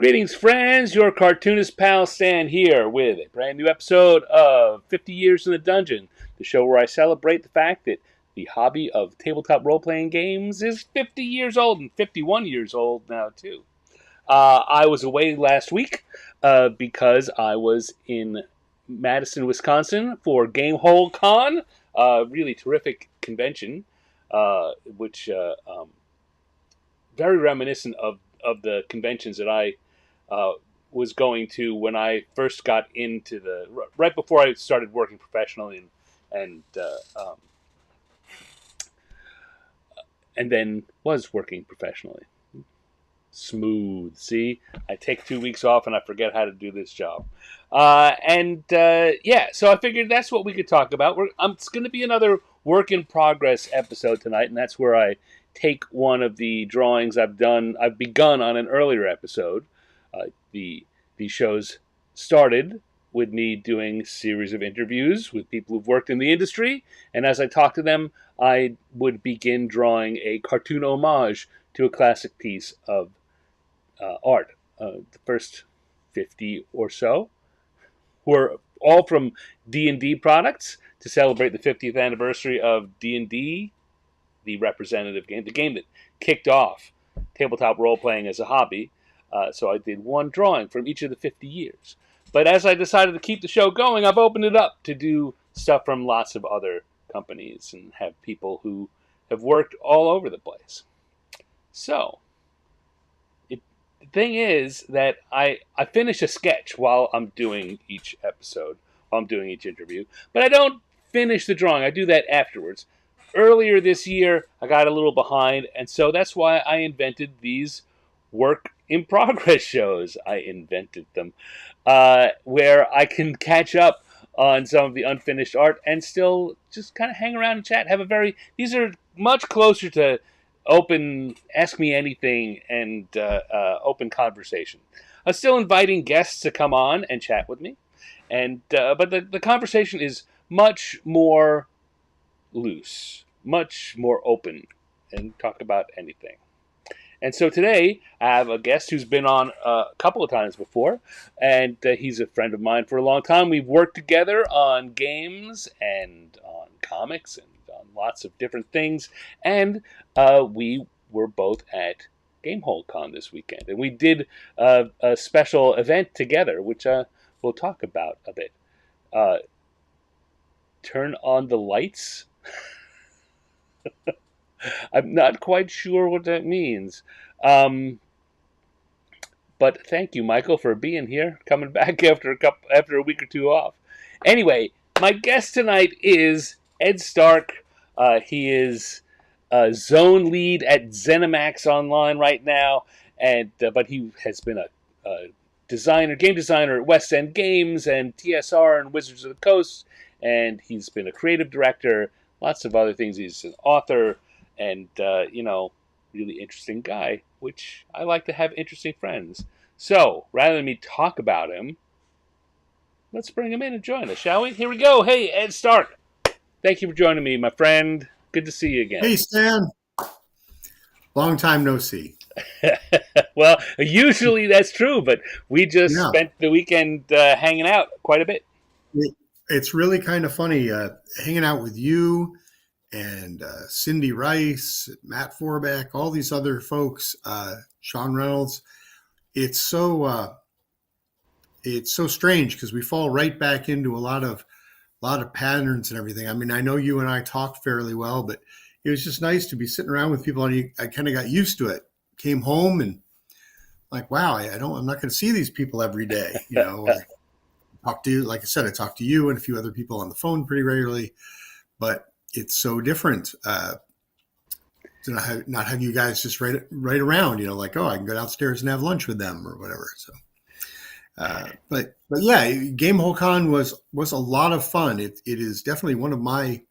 Greetings, friends. Your cartoonist pal Stan here with a brand new episode of 50 Years in the Dungeon, the show where I celebrate the fact that the hobby of tabletop role-playing games is 50 years old and 51 years old now, too. I was away last week because I was in Madison, Wisconsin for Gamehole Con, a really terrific convention, which very reminiscent of the conventions that I was going to when I first got into right before I started working professionally and and then was working professionally. Smooth. See, I take 2 weeks off and I forget how to do this job. Yeah, so I figured that's what we could talk about. It's going to be another work in progress episode tonight, and that's where I take one of the drawings I've begun on an earlier episode. These shows started with me doing a series of interviews with people who've worked in the industry, and as I talked to them, I would begin drawing a cartoon homage to a classic piece of art. The first 50 or so were all from D&D products to celebrate the 50th anniversary of D&D, the representative game, the game that kicked off tabletop role-playing as a hobby. So I did one drawing from each of the 50 years. But as I decided to keep the show going, I've opened it up to do stuff from lots of other companies and have people who have worked all over the place. So, the thing is that I finish a sketch while I'm doing each episode, while I'm doing each interview, but I don't finish the drawing. I do that afterwards. Earlier this year, I got a little behind, and so that's why I invented these work in progress shows. I invented them, where I can catch up on some of the unfinished art and still just kind of hang around and chat. These are much closer to open, ask me anything, and open conversation. I'm still inviting guests to come on and chat with me, but the conversation is much more loose, much more open, and talk about anything. And so today, I have a guest who's been on a couple of times before, and he's a friend of mine for a long time. We've worked together on games and on comics and on lots of different things, and we were both at Gamehole Con this weekend. And we did a special event together, which we'll talk about a bit. Turn on the lights? I'm not quite sure what that means. But thank you, Michael, for being here, coming back after a week or two off. Anyway, my guest tonight is Ed Stark. He is a zone lead at ZeniMax Online right now, but he has been a game designer at West End Games and TSR and Wizards of the Coast, and he's been a creative director, lots of other things. He's an author, and really interesting guy, which I like to have interesting friends. So, rather than me talk about him, let's bring him in and join us, shall we? Here we go. Hey, Ed Stark. Thank you for joining me, my friend. Good to see you again. Hey, Stan. Long time no see. Well, usually that's true, but we just spent the weekend hanging out quite a bit. It's really kind of funny hanging out with you and Cindy Rice, Matt Forbeck, all these other folks, Sean Reynolds. It's so strange because we fall right back into a lot of patterns and everything. I mean, I know you and I talked fairly well, but it was just nice to be sitting around with people, and I kind of got used to it. Came home and like, wow, I'm not going to see these people every day. I talk to you, like I said, I talk to you and a few other people on the phone pretty regularly, but it's so different to not have you guys just right around, like, oh, I can go downstairs and have lunch with them or whatever. So, but yeah, Gamehole Con was a lot of fun. It is definitely one of my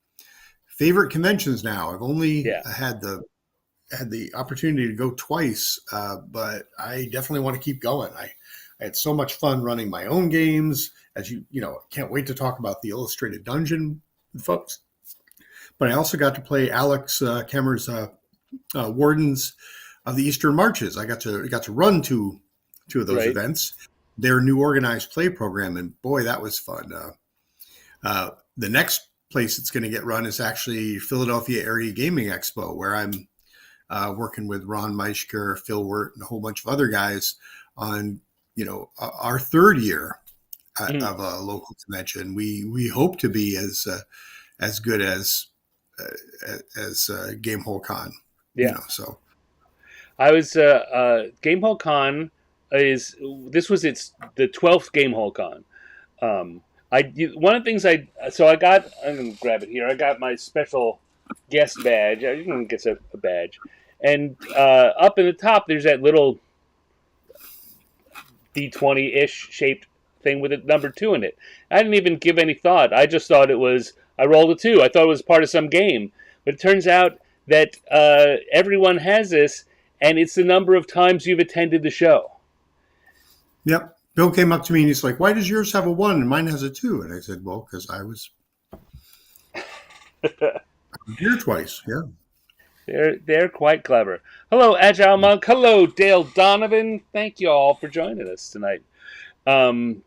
favorite conventions now. I've only had the opportunity to go twice, but I definitely want to keep going. I had so much fun running my own games. As can't wait to talk about the Illustrated Dungeon folks. But I also got to play Alex Kemmer's Wardens of the Eastern Marches. I got to run two two of those Right. events, their new organized play program, and boy, that was fun. The next place it's going to get run is actually Philadelphia Area Gaming Expo, where I'm working with Ron Meischker, Phil Wirt, and a whole bunch of other guys on, our third year Mhm. of a local convention. We hope to be as good as Gamehole Con, Yeah. So I was Gamehole Con is this was its the 12th Gamehole Con. Um, one of the things I got, I'm gonna grab it here. I got my special guest badge. Everyone gets a badge, and up in the top there's that little D20 ish shaped thing with a number two in it. I didn't even give any thought. I just thought it was I rolled a two. I thought it was part of some game, but it turns out that everyone has this, and it's the number of times you've attended the show. yep. Bill came up to me and he's like, "Why does yours have a one and mine has a two?" And I said, "Well, because I was here twice." Yeah. They're quite clever. Hello, Agile Monk. Hello, Dale Donovan. Thank you all for joining us tonight. Um,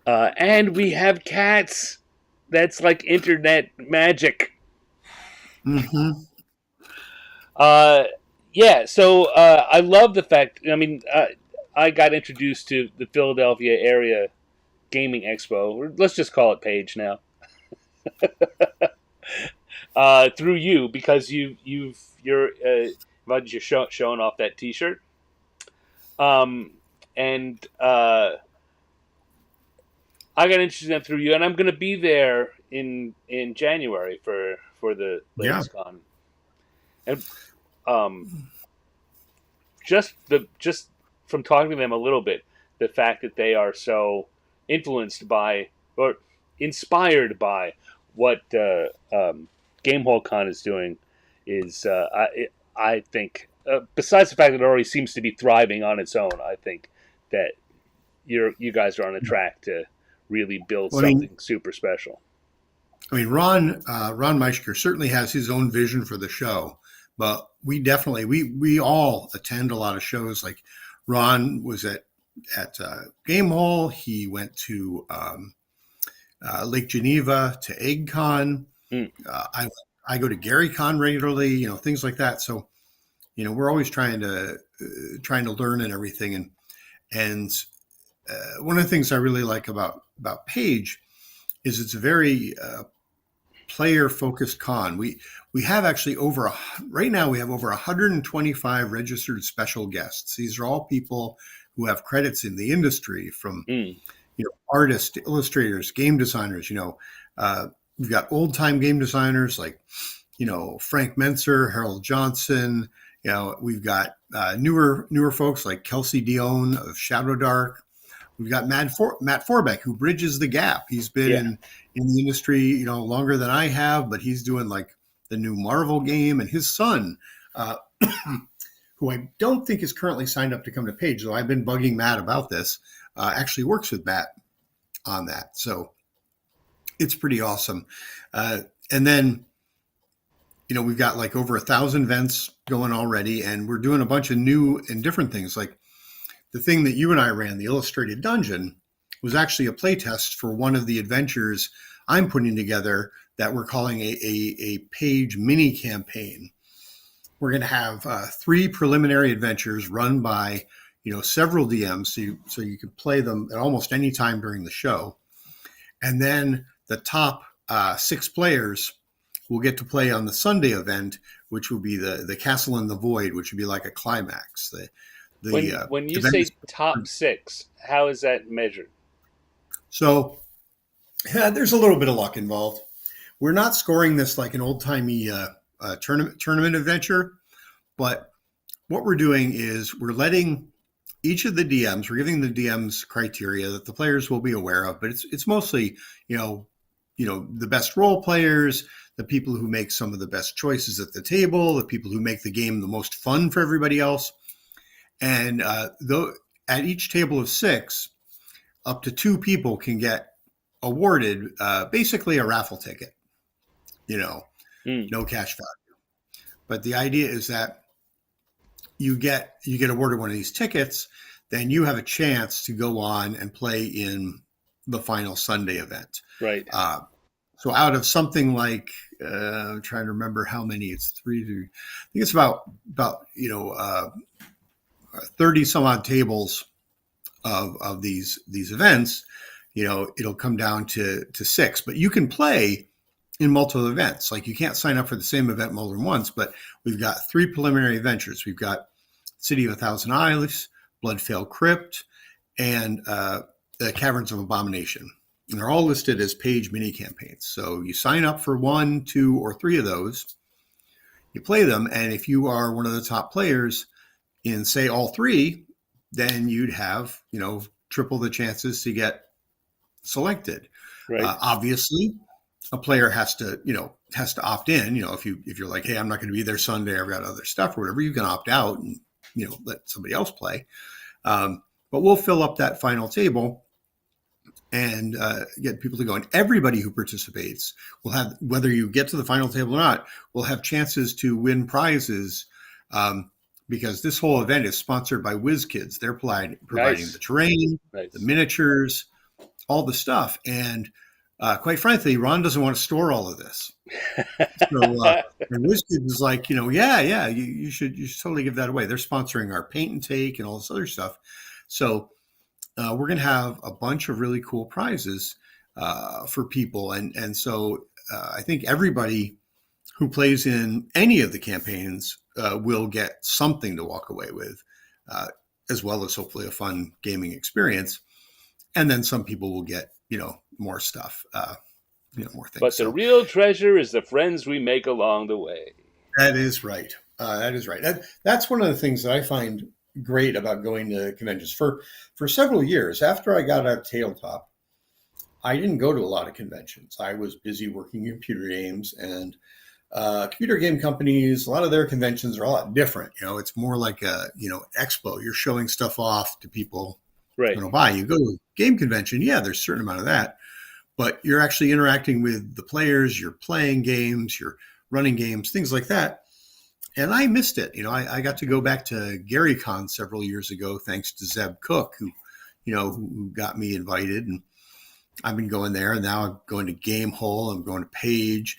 and we have cats. That's like internet magic. Mm-hmm. Uh, yeah. So I love the fact. I mean, I got introduced to the Philadelphia area gaming expo. Let's just call it Page now. Through you because you're showing off that T-shirt. Um, and I got interested in them through you, and I'm going to be there in January for the Yeah. latest con. And um, just from talking to them a little bit, the fact that they are so influenced by or inspired by what Gamehole Con is doing is I think besides the fact that it already seems to be thriving on its own, I think that you guys are on a track to really build Well, I mean, something super special. Ron Meischker certainly has his own vision for the show, but we all attend a lot of shows. Like Ron was at Game Hall. He went to Lake Geneva to EggCon. Mm. I go to GaryCon regularly. Things like that. So we're always trying to learn and everything. And one of the things I really like about Page is it's a very player focused con. We have actually right now we have over 125 registered special guests. These are all people who have credits in the industry, from Mm. artists, illustrators, game designers. We've got old time game designers like Frank Menser, Harold Johnson. We've got newer folks like Kelsey Dion of Shadow Dark. We've got Matt Forbeck, who bridges the gap. He's been Yeah. in the industry, longer than I have, but he's doing like the new Marvel game. And his son, uh, who I don't think is currently signed up to come to Page, though I've been bugging Matt about this, actually works with Matt on that. So it's pretty awesome. And then, we've got like over 1,000 events going already, and we're doing a bunch of new and different things. Like the thing that you and I ran, the Illustrated Dungeon, was actually a playtest for one of the adventures I'm putting together that we're calling a Page mini campaign. We're going to have 3 preliminary adventures run by several DMs, so you can play them at almost any time during the show, and then the top 6 players will get to play on the Sunday event, which will be the Castle in the Void, which would be like a climax. The When you event is say top six, how is that measured? so yeah, there's a little bit of luck involved. We're not scoring this like an old timey tournament adventure, but what we're doing is we're letting each of the DMs, we're giving the DMs criteria that the players will be aware of, but it's mostly the best role players, the people who make some of the best choices at the table, the people who make the game the most fun for everybody else. And though at each table of 6, up to 2 people can get awarded basically a raffle ticket, Mm. no cash value. But the idea is that you get awarded one of these tickets, then you have a chance to go on and play in the final Sunday event. Right. So out of something like I'm trying to remember how many, it's three to, I think it's about 30 some odd tables of these events. It'll come down to six, but you can play in multiple events. Like, you can't sign up for the same event more than once, but we've got three preliminary adventures. We've got City of 1,000 Isles, Bloodfell Crypt, and the Caverns of Abomination. And they're all listed as page mini campaigns. So you sign up for 1, 2, or 3 of those, you play them, and if you are one of the top players in, say, all 3, then you'd have, triple the chances to get selected. Right. Obviously, a player has to opt in. If you're like, hey, I'm not going to be there Sunday, I've got other stuff or whatever, you can opt out and let somebody else play. But we'll fill up that final table and get people to go. And everybody who participates will have, whether you get to the final table or not, will have chances to win prizes. Because this whole event is sponsored by WizKids. They're providing Nice. the terrain, Nice. the miniatures, all the stuff. And quite frankly, Ron doesn't want to store all of this. So, and WizKids is like, yeah, you should totally give that away. They're sponsoring our paint and take and all this other stuff. So we're going to have a bunch of really cool prizes for people. And so I think everybody who plays in any of the campaigns will get something to walk away with, as well as hopefully a fun gaming experience. And then some people will get, more stuff, more things. But the real treasure is the friends we make along the way. That is right. That is right. That's one of the things that I find great about going to conventions. For several years after I got out of Tabletop, I didn't go to a lot of conventions. I was busy working in computer games, and computer game companies, a lot of their conventions are a lot different. It's more like a, expo. You're showing stuff off to people. Right. Buy. You go to a game convention, yeah, there's a certain amount of that, but you're actually interacting with the players, you're playing games, you're running games, things like that. And I missed it. I got to go back to GaryCon several years ago, thanks to Zeb Cook, who got me invited. And I've been going there, and now I'm going to Gamehole. I'm going to Page.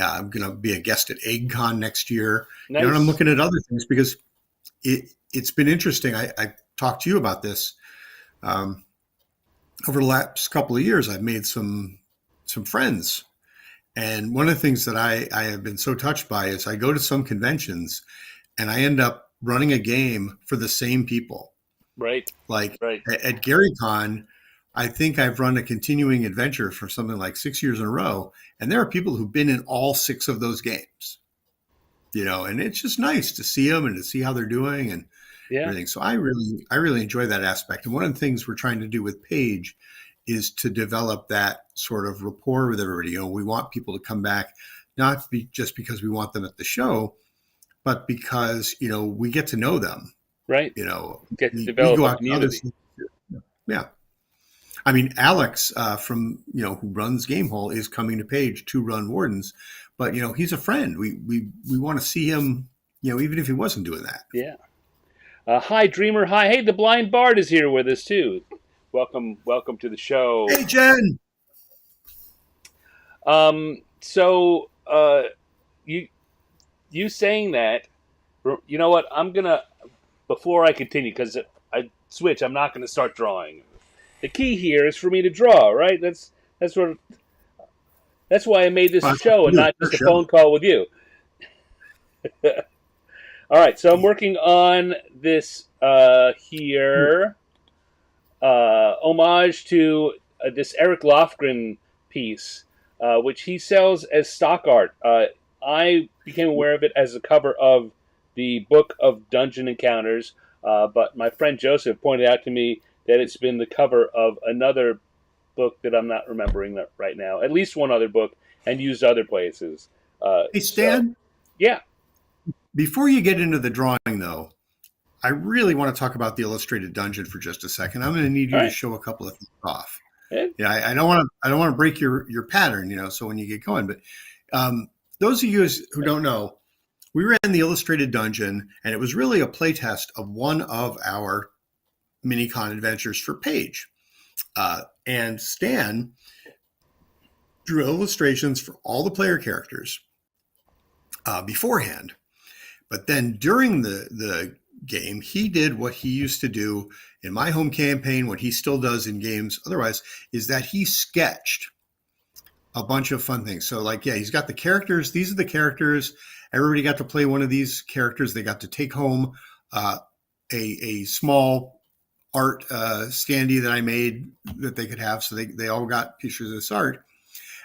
I'm going to be a guest at EggCon next year. Nice. And I'm looking at other things because it's been interesting. I talked to you about this. Over the last couple of years, I've made some friends. And one of the things that I have been so touched by is I go to some conventions and I end up running a game for the same people. Right. Like right. At GaryCon, I think I've run a continuing adventure for something like 6 years in a row. And there are people who've been in all 6 of those games, and it's just nice to see them and to see how they're doing and everything. So I really enjoy that aspect. And one of the things we're trying to do with Page is to develop that sort of rapport with everybody. We want people to come back, not just because we want them at the show, but because, we get to know them. Right. Get to develop a community. Yeah. I mean, Alex from, who runs Gamehole is coming to Page to run Wardens, but, he's a friend. We want to see him, even if he wasn't doing that. Yeah. Hi, Dreamer. Hi. Hey, the Blind Bard is here with us, too. Welcome to the show. Hey, Jen. So, you saying that, you know what? I'm going to, before I continue, because I switch, I'm not going to start drawing. The key here is for me to draw, right? That's why I made this a show and not just a phone call with you. All right, so I'm working on this here, homage to this Erik Lofgren piece, which he sells as stock art. I became aware of it as a cover of the Book of Dungeon Encounters, but my friend Joseph pointed out to me that it's been the cover of another book that I'm not remembering right now, at least one other book, and used other places. Hey, Stan? So, yeah. Before you get into the drawing, though, I really want to talk about the Illustrated Dungeon for just a second. I'm going to need you to show a couple of things off. Yeah, I don't want to break your pattern, so when you get going. But those of you who don't know, we ran the Illustrated Dungeon, and it was really a playtest of one of our mini-con adventures for Page. And Stan drew illustrations for all the player characters beforehand. But then during the game, he did what he used to do in my home campaign, what he still does in games otherwise, is that he sketched a bunch of fun things. So like, yeah, he's got the characters. These are the characters. Everybody got to play one of these characters. They got to take home a small art standee that I made that they could have. So they all got pictures of this art.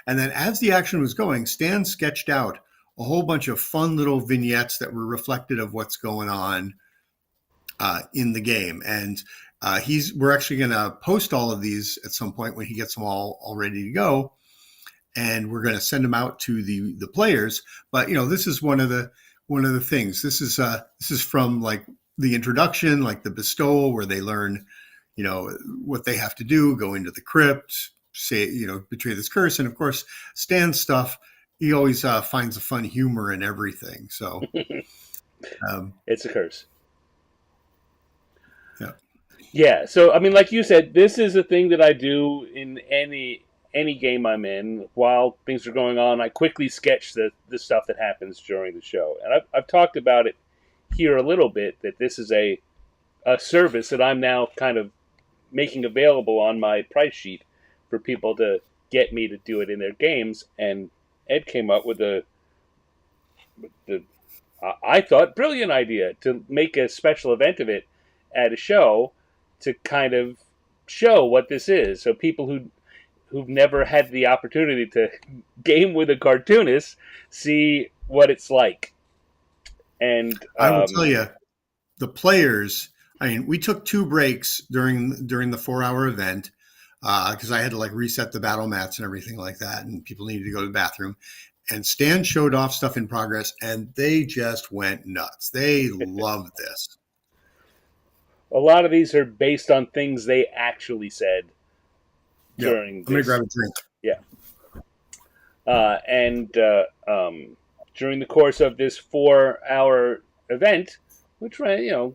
And then as the action was going, Stan sketched out a whole bunch of fun little vignettes that were reflective of what's going on in the game. And we're actually going to post all of these at some point when he gets them all ready to go. And we're going to send them out to the players. But this is one of the things. This is from like the introduction, like the bestowal, where they learn, what they have to do, go into the crypt, say, betray this curse. And of course, Stan's stuff, he always finds a fun humor in everything. So it's a curse. Yeah. Yeah. So, I mean, like you said, this is a thing that I do in any game I'm in. While things are going on, I quickly sketch the stuff that happens during the show. And I've talked about it here a little bit, that this is a service that I'm now kind of making available on my price sheet for people to get me to do it in their games. And Ed came up with the I thought, brilliant idea to make a special event of it at a show to kind of show what this is. So people who've never had the opportunity to game with a cartoonist see what it's like. And I will tell you, the players, I mean, we took 2 breaks during the 4-hour event because I had to like reset the battle mats and everything like that, and people needed to go to the bathroom. And Stan showed off stuff in progress, and they just went nuts. They loved this. A lot of these are based on things they actually said during I'm going to grab a drink. Yeah. And during the course of this 4-hour event, which ran,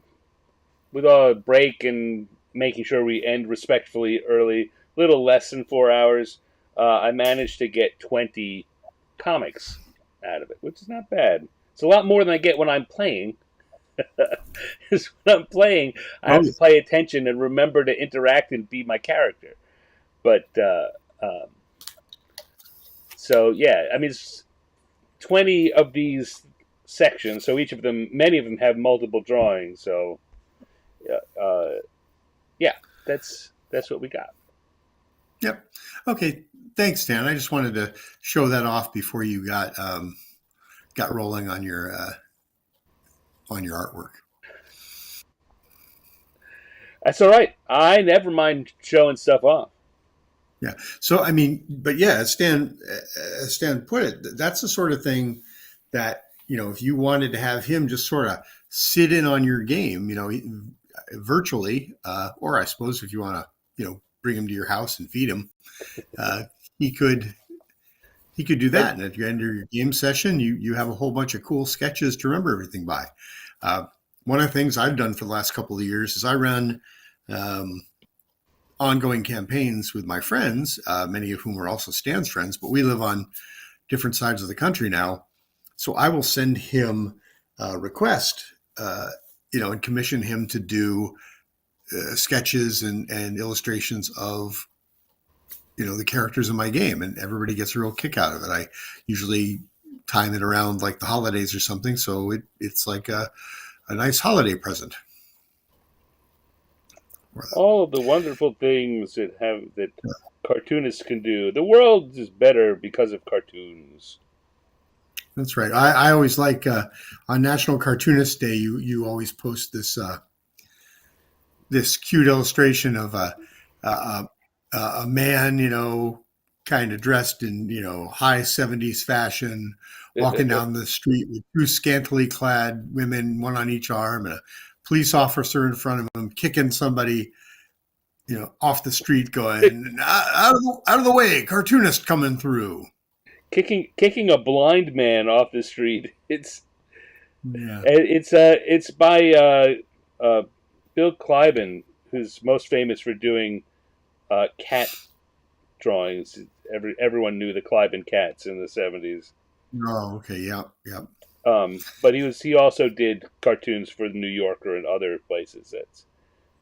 with a break and making sure we end respectfully early, little less than 4 hours, I managed to get 20 comics out of it, which is not bad. It's a lot more than I get when I'm playing. Because when I'm playing, I have to pay attention and remember to interact and be my character. But so yeah, I mean, it's 20 of these sections, so many of them have multiple drawings. So yeah, that's what we got. Yep. Okay. Thanks, Stan. I just wanted to show that off before you got rolling on your artwork. That's all right. I never mind showing stuff off. Yeah. So I mean, but yeah, as Stan put it, that's the sort of thing that if you wanted to have him just sort of sit in on your game, virtually, or I suppose if you want to, bring him to your house and feed him, he could do that. And at the end of your game session, you have a whole bunch of cool sketches to remember everything by. One of the things I've done for the last couple of years is I run ongoing campaigns with my friends, many of whom are also Stan's friends, but we live on different sides of the country now. So I will send him a request, and commission him to do sketches and illustrations of, the characters in my game, and everybody gets a real kick out of it. I usually time it around like the holidays or something, so it's like a nice holiday present. All of the wonderful things that cartoonists can do. The world is better because of cartoons. That's right. I always like on National Cartoonist Day, you always post this this cute illustration of a man, kind of dressed in, high 70s fashion, walking down the street with 2 scantily clad women, one on each arm, and a police officer in front of him kicking somebody, off the street, going, out of the way, cartoonist coming through. Kicking a blind man off the street. It's Yeah. It's by Bill Cliben, who's most famous for doing cat drawings. Everyone knew the Cliben cats in the 70s. Oh, okay. Yeah. Yeah. But he also did cartoons for the New Yorker and other places.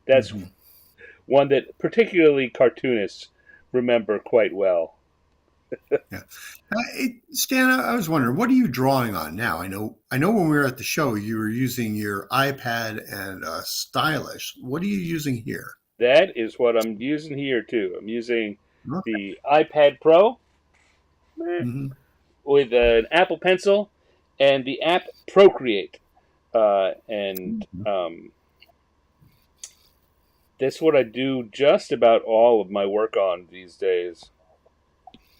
That's Hmm. one that particularly cartoonists remember quite well. Yeah. Stan, I was wondering, what are you drawing on now? I know when we were at the show, you were using your iPad and a stylus. What are you using here? That is what I'm using here too. I'm using Okay. the iPad Pro Hmm. with an Apple Pencil and the app Procreate, and that's what I do just about all of my work on these days.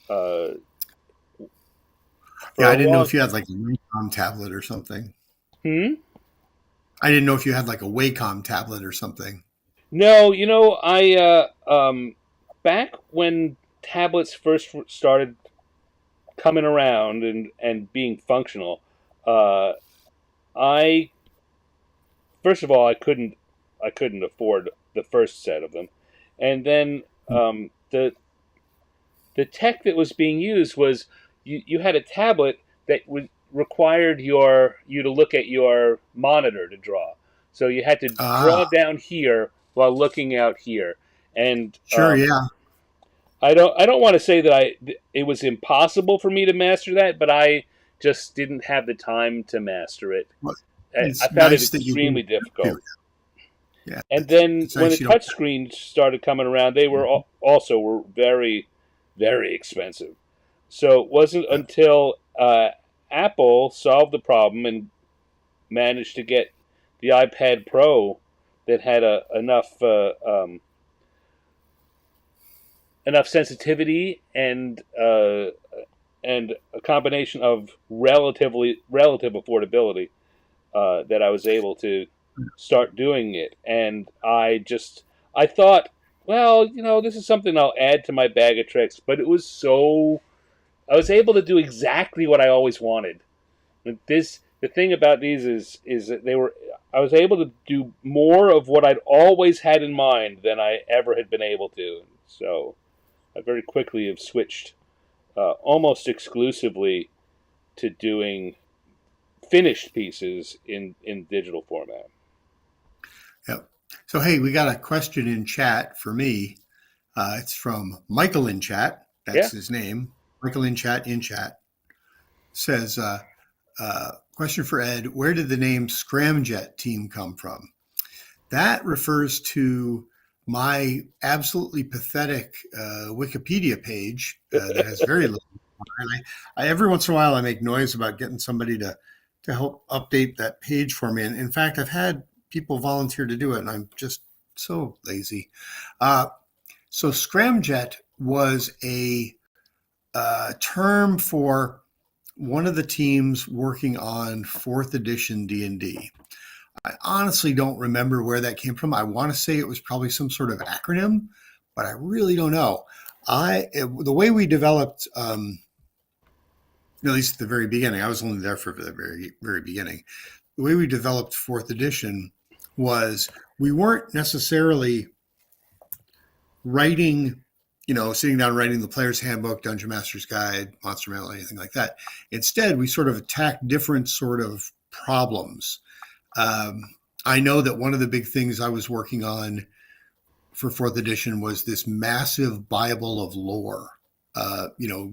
Uh, for Yeah, a I didn't know long, if you had like a Wacom tablet or something. hmm? I didn't know if you had like a Wacom tablet or something. No, I back when tablets first started coming around and being functional, uh, I first of all I couldn't afford the first set of them, and then the tech that was being used was you had a tablet that required you to look at your monitor to draw. So you had to draw Ah, down here while looking out here, and sure, yeah. I don't want to say that it was impossible for me to master that, but I just didn't have the time to master it. Well, I it's found it nice that you extremely didn't have difficult. to. Yeah, And then it's when the nice you don't. touch screens started coming around, they were also were very, very expensive. So it wasn't Yeah. until Apple solved the problem and managed to get the iPad Pro that had enough sensitivity and a combination of relative affordability that I was able to start doing it. And I thought, well, this is something I'll add to my bag of tricks. But it was so I was able to do exactly what I always wanted. The thing about these is that I was able to do more of what I'd always had in mind than I ever had been able to. So I very quickly have switched almost exclusively to doing finished pieces in digital format. Yep. So, hey, we got a question in chat for me. It's from Michael in chat. Yeah. That's his name. Michael in chat says, question for Ed: where did the name Scramjet team come from? That refers to my absolutely pathetic Wikipedia page that has very little. And every once in a while, I make noise about getting somebody to help update that page for me. And in fact, I've had people volunteer to do it, and I'm just so lazy. Uh, so scramjet was a term for one of the teams working on fourth edition D&D. I honestly don't remember where that came from. I want to say it was probably some sort of acronym, but I really don't know. The way we developed, at least at the very beginning, I was only there for the very beginning. The way we developed fourth edition was we weren't necessarily writing, sitting down writing the player's handbook, dungeon master's guide, monster manual, anything like that. Instead, we sort of attacked different sort of problems. Um, I know that one of the big things I was working on for fourth edition was this massive Bible of lore,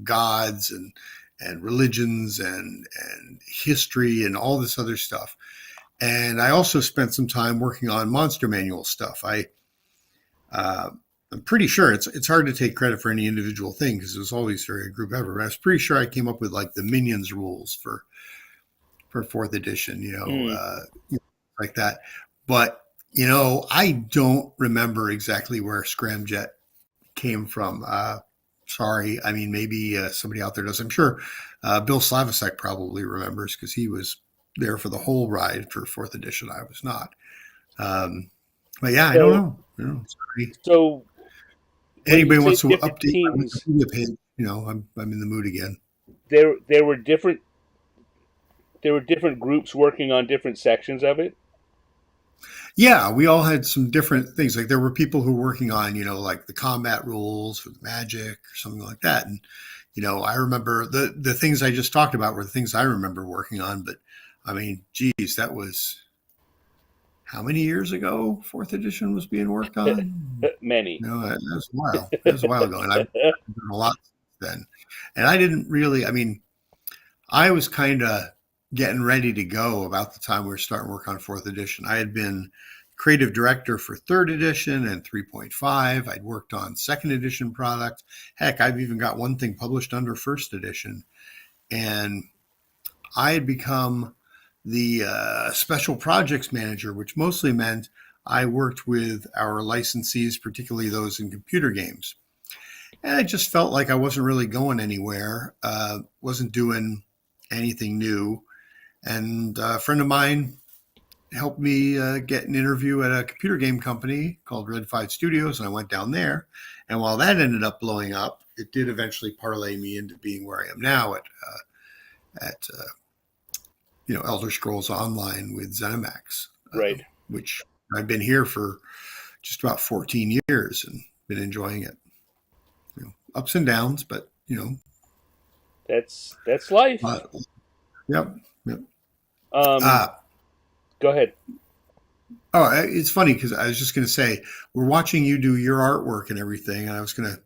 gods and religions and history and all this other stuff. And I also spent some time working on monster manual stuff. Uh, I'm pretty sure it's hard to take credit for any individual thing because it was always very a group effort. But I was pretty sure I came up with like the minions rules for fourth edition, Mm. like that. But I don't remember exactly where Scramjet came from. Sorry, I mean maybe somebody out there does. I'm sure Bill Slavisek probably remembers because he was there for the whole ride for fourth edition. I was not. Um, but yeah, I don't So know. Sorry. so when you Anybody say wants to different update my teams, Wikipedia page? I'm in the mood again. there were different there were different groups working on different sections of it. Yeah, we all had some different things. Like there were people who were working on, like the combat rules or the magic or something like that. And, I remember the things I just talked about were the things I remember working on. But I mean, geez, that was how many years ago fourth edition was being worked on? Many. That was a while. That was a while ago. And I've done a lot since then. And I didn't really, I mean, I was kind of getting ready to go about the time we were starting work on fourth edition. I had been creative director for third edition and 3.5. I'd worked on second edition product. Heck, I've even got one thing published under first edition. And I had become the special projects manager, which mostly meant I worked with our licensees, particularly those in computer games. And I just felt like I wasn't really going anywhere, wasn't doing anything new. And a friend of mine helped me get an interview at a computer game company called Red 5 Studios, and I went down there. And while that ended up blowing up, it did eventually parlay me into being where I am now at Elder Scrolls Online with ZeniMax, Right. which I've been here for just about 14 years and been enjoying it. Ups and downs, but That's life. Yep. Um, go ahead. Oh, it's funny because I was just going to say we're watching you do your artwork and everything, and I was going to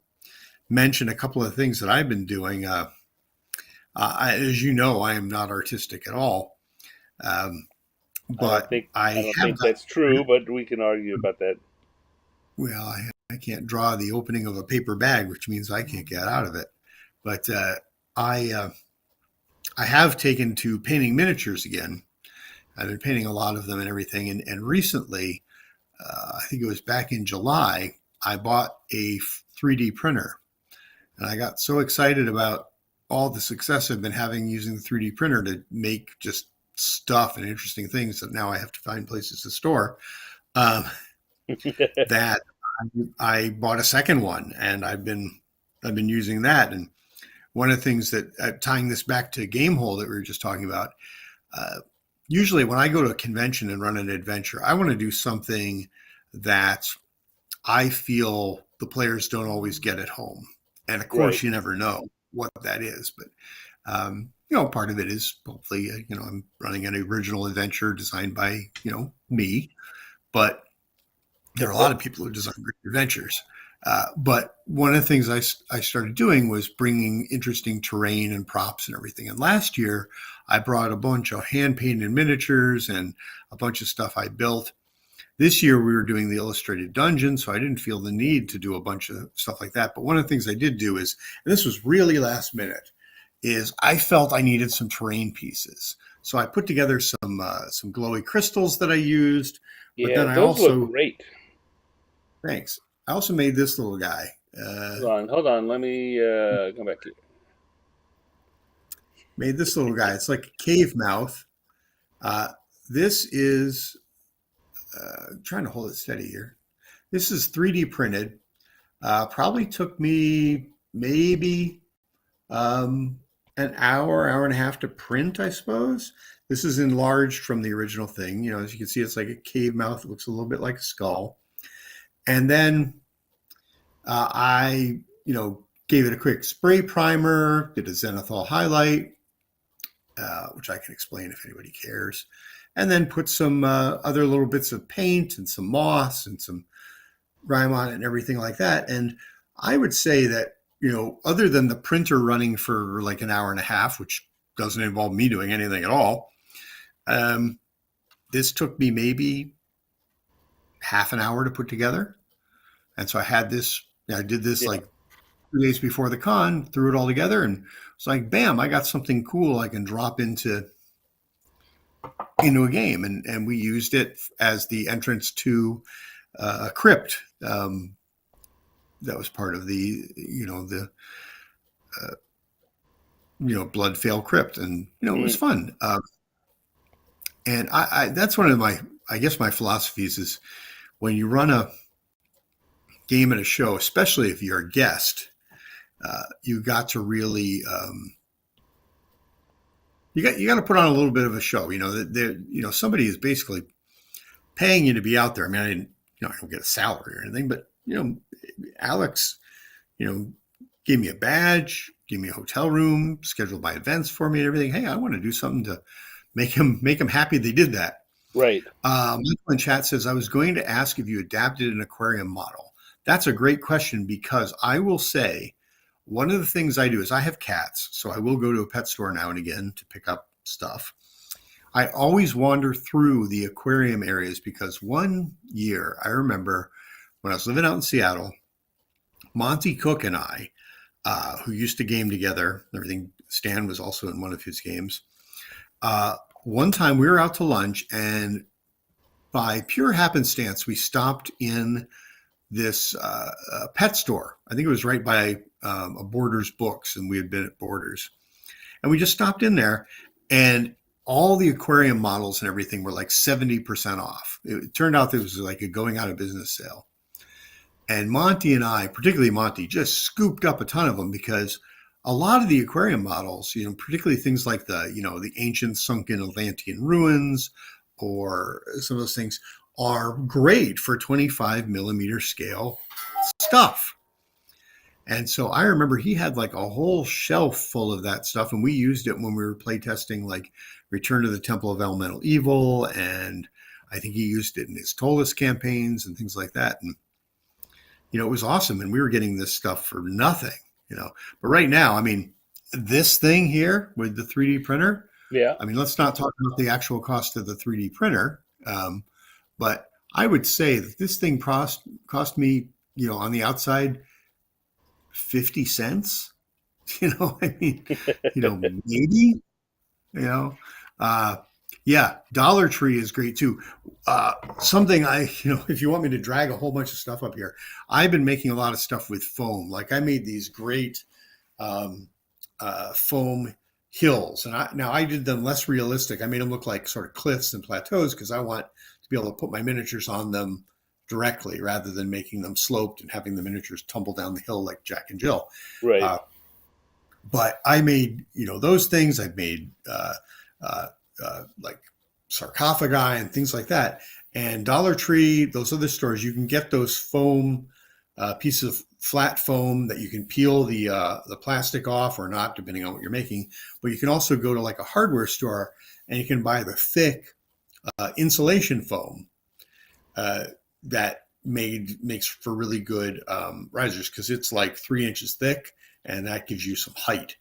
mention a couple of things that I've been doing. As you know, I am not artistic at all, but I don't think that's true, but we can argue about that. Well, I can't draw the opening of a paper bag, which means I can't get out of it. But I have taken to painting miniatures again. I've been painting a lot of them and everything. And recently, I think it was back in July, I bought a 3D printer. And I got so excited about all the success I've been having using the 3D printer to make just stuff and interesting things that now I have to find places to store. That I bought a second one, and I've been using that. And one of the things that tying this back to Gamehole that we were just talking about, usually when I go to a convention and run an adventure, I want to do something that I feel the players don't always get at home. And of course, You never know what that is. But, part of it is hopefully, I'm running an original adventure designed by, me. But there are a lot of people who design great adventures. But one of the things I started doing was bringing interesting terrain and props and everything. And last year, I brought a bunch of hand-painted miniatures and a bunch of stuff I built. This year, we were doing the illustrated dungeon, so I didn't feel the need to do a bunch of stuff like that. But one of the things I did do is, and this was really last minute, is I felt I needed some terrain pieces. So I put together some glowy crystals that I used. Yeah, but then I those also look great. Thanks. I also made this little guy. Hold on. Let me come back to you. Made this little guy. It's like a cave mouth. This is trying to hold it steady here. This is 3D printed. Probably took me maybe an hour and a half to print, I suppose. This is enlarged from the original thing. As you can see, it's like a cave mouth. It looks a little bit like a skull. And then I, gave it a quick spray primer, did a zenithal highlight, which I can explain if anybody cares, and then put some other little bits of paint and some moss and some grime on it and everything like that. And I would say that, other than the printer running for like an hour and a half, which doesn't involve me doing anything at all, this took me maybe half an hour to put together. And so I did this like 2 days before the con, threw it all together, and it's like, bam, I got something cool I can drop into a game. And we used it as the entrance to a crypt that was part of the Bloodfale crypt. And, it was fun. And I that's one of my philosophies is when you run a game at a show, especially if you're a guest, you got to really you got to put on a little bit of a show. Somebody is basically paying you to be out there. I mean, I don't get a salary or anything, but Alex, you know, gave me a badge, gave me a hotel room, scheduled my events for me and everything. Hey, I want to do something to make him happy. They did that. Right. Michael in chat says, I was going to ask if you adapted an aquarium model. That's a great question, because I will say one of the things I do is I have cats. So I will go to a pet store now and again to pick up stuff. I always wander through the aquarium areas, because one year I remember when I was living out in Seattle, Monty Cook and I, who used to game together, everything, Stan was also in one of his games. One time we were out to lunch, and by pure happenstance, we stopped in this pet store. I think it was right by a Borders Books, and we had been at Borders. And we just stopped in there, and all the aquarium models and everything were like 70% off. It turned out that it was like a going out of business sale. And Monty and I, particularly Monty, just scooped up a ton of them, because a lot of the aquarium models, particularly things like the ancient sunken Atlantean ruins or some of those things, are great for 25 millimeter scale stuff. And so I remember he had like a whole shelf full of that stuff, and we used it when we were playtesting like Return to the Temple of Elemental Evil, and I think he used it in his Tolus campaigns and things like that. And it was awesome, and we were getting this stuff for nothing. But right now, I mean, this thing here with the 3D printer, Yeah. I mean, let's not talk about the actual cost of the 3D printer, but I would say that this thing cost me, on the outside, 50 cents. I mean, maybe, yeah, Dollar Tree is great too. Something if you want me to drag a whole bunch of stuff up here, I've been making a lot of stuff with foam. Like I made these great foam hills, and I did them less realistic. I made them look like sort of cliffs and plateaus, because I want to be able to put my miniatures on them directly, rather than making them sloped and having the miniatures tumble down the hill like Jack and Jill. Right. But I made those things. I've made like sarcophagi and things like that. And Dollar Tree, those other stores, you can get those foam pieces of flat foam that you can peel the plastic off or not, depending on what you're making. But you can also go to like a hardware store, and you can buy the thick insulation foam that makes for really good risers, because it's like 3 inches thick, and that gives you some height.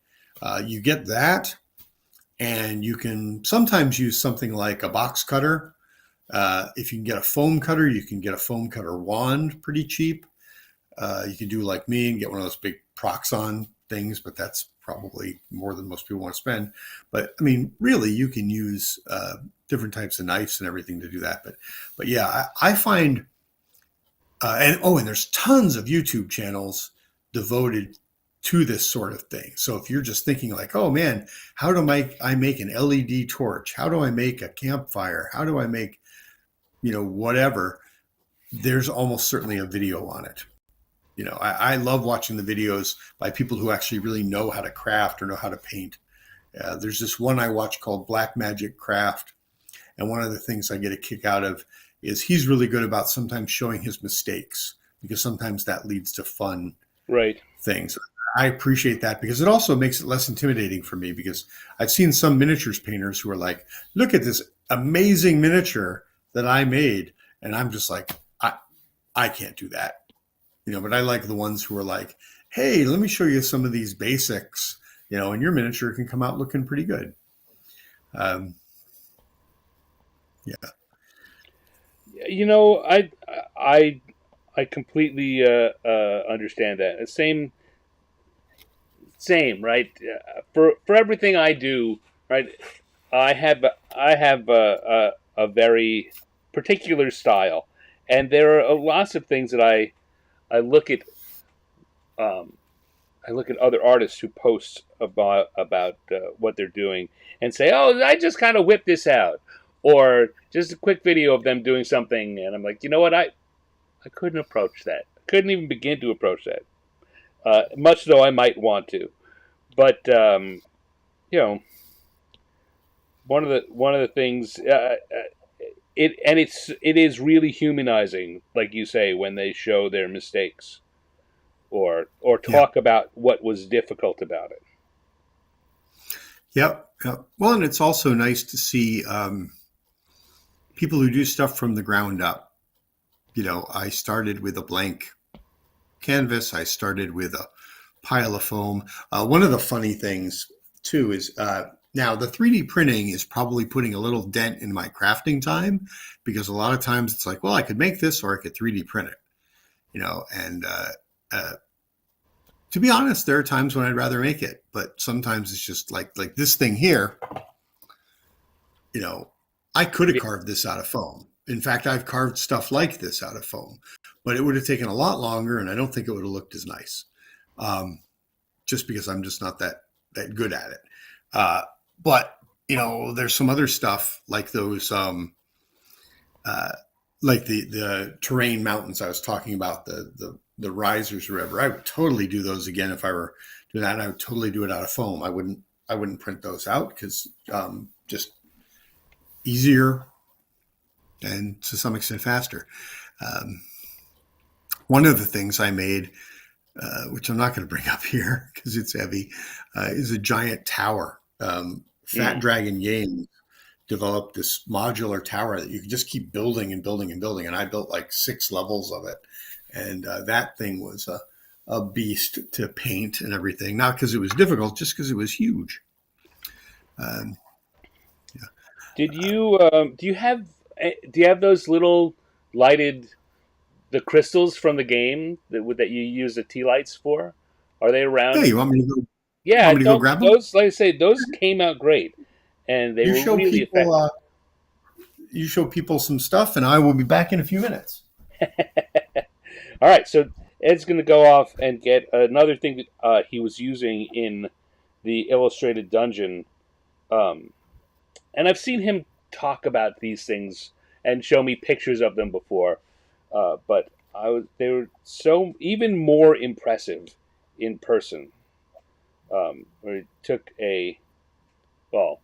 You get that. And you can sometimes use something like a box cutter. If you can get a foam cutter, you can get a foam cutter wand pretty cheap. You can do like me and get one of those big Proxon things, but that's probably more than most people want to spend. But I mean, really, you can use different types of knives and everything to do that. But yeah, I find, and there's tons of YouTube channels devoted to this sort of thing. So if you're just thinking like, oh man, how do I make an LED torch? How do I make a campfire? How do I make, whatever? There's almost certainly a video on it. I love watching the videos by people who actually really know how to craft or know how to paint. There's this one I watch called Black Magic Craft. And one of the things I get a kick out of is he's really good about sometimes showing his mistakes, because sometimes that leads to fun things. I appreciate that, because it also makes it less intimidating for me, because I've seen some miniatures painters who are like, look at this amazing miniature that I made. And I'm just like, I can't do that. But I like the ones who are like, hey, let me show you some of these basics, and your miniature can come out looking pretty good. Yeah. I completely understand that. Same, right? For everything I do, right? I have a very particular style, and there are lots of things that I look at. I look at other artists who post about what they're doing and say, "Oh, I just kind of whipped this out," or just a quick video of them doing something, and I'm like, you know what? I couldn't approach that. I couldn't even begin to approach that. Much though I might want to. But, one of the things it is really humanizing, like you say, when they show their mistakes or Yeah. talk about what was difficult about it. Yep. Yep. Well, and it's also nice to see people who do stuff from the ground up. I started with a blank canvas. I started with a pile of foam. One of the funny things too is now the 3D printing is probably putting a little dent in my crafting time, because a lot of times it's like, well, I could make this or I could 3D print it, and uh, to be honest, there are times when I'd rather make it, but sometimes it's just like this thing here, you know, I could have carved this out of foam. In fact, I've carved stuff like this out of foam, but it would have taken a lot longer, and I don't think it would have looked as nice. Um, just because I'm just not that good at it. Uh, but there's some other stuff like those, uh, like the terrain mountains I was talking about, the risers or whatever. I would totally do those again if I were doing that. And I would totally do it out of foam. I wouldn't print those out because just easier and to some extent faster. Um, One of the things I made, which I'm not going to bring up here because it's heavy, is a giant tower. Fat Mm. Dragon Games developed this modular tower that you can just keep building and building and building. And I built like 6 levels of it. And that thing was a beast to paint and everything. Not because it was difficult, just because it was huge. Um, yeah. Did you do you have those little lighted the crystals from the game that you use the tea lights for? Are they Yeah, around? you want me to go? You Yeah, want me to go grab them? those, like I say, those came out great, and they You were show really people. effective. You show people some stuff, and I will be back in a few minutes. All right, so Ed's going to go off and get another thing that he was using in the illustrated dungeon, um, and I've seen him talk about these things and show me pictures of them before, but they were so even more impressive in person. Where he took well,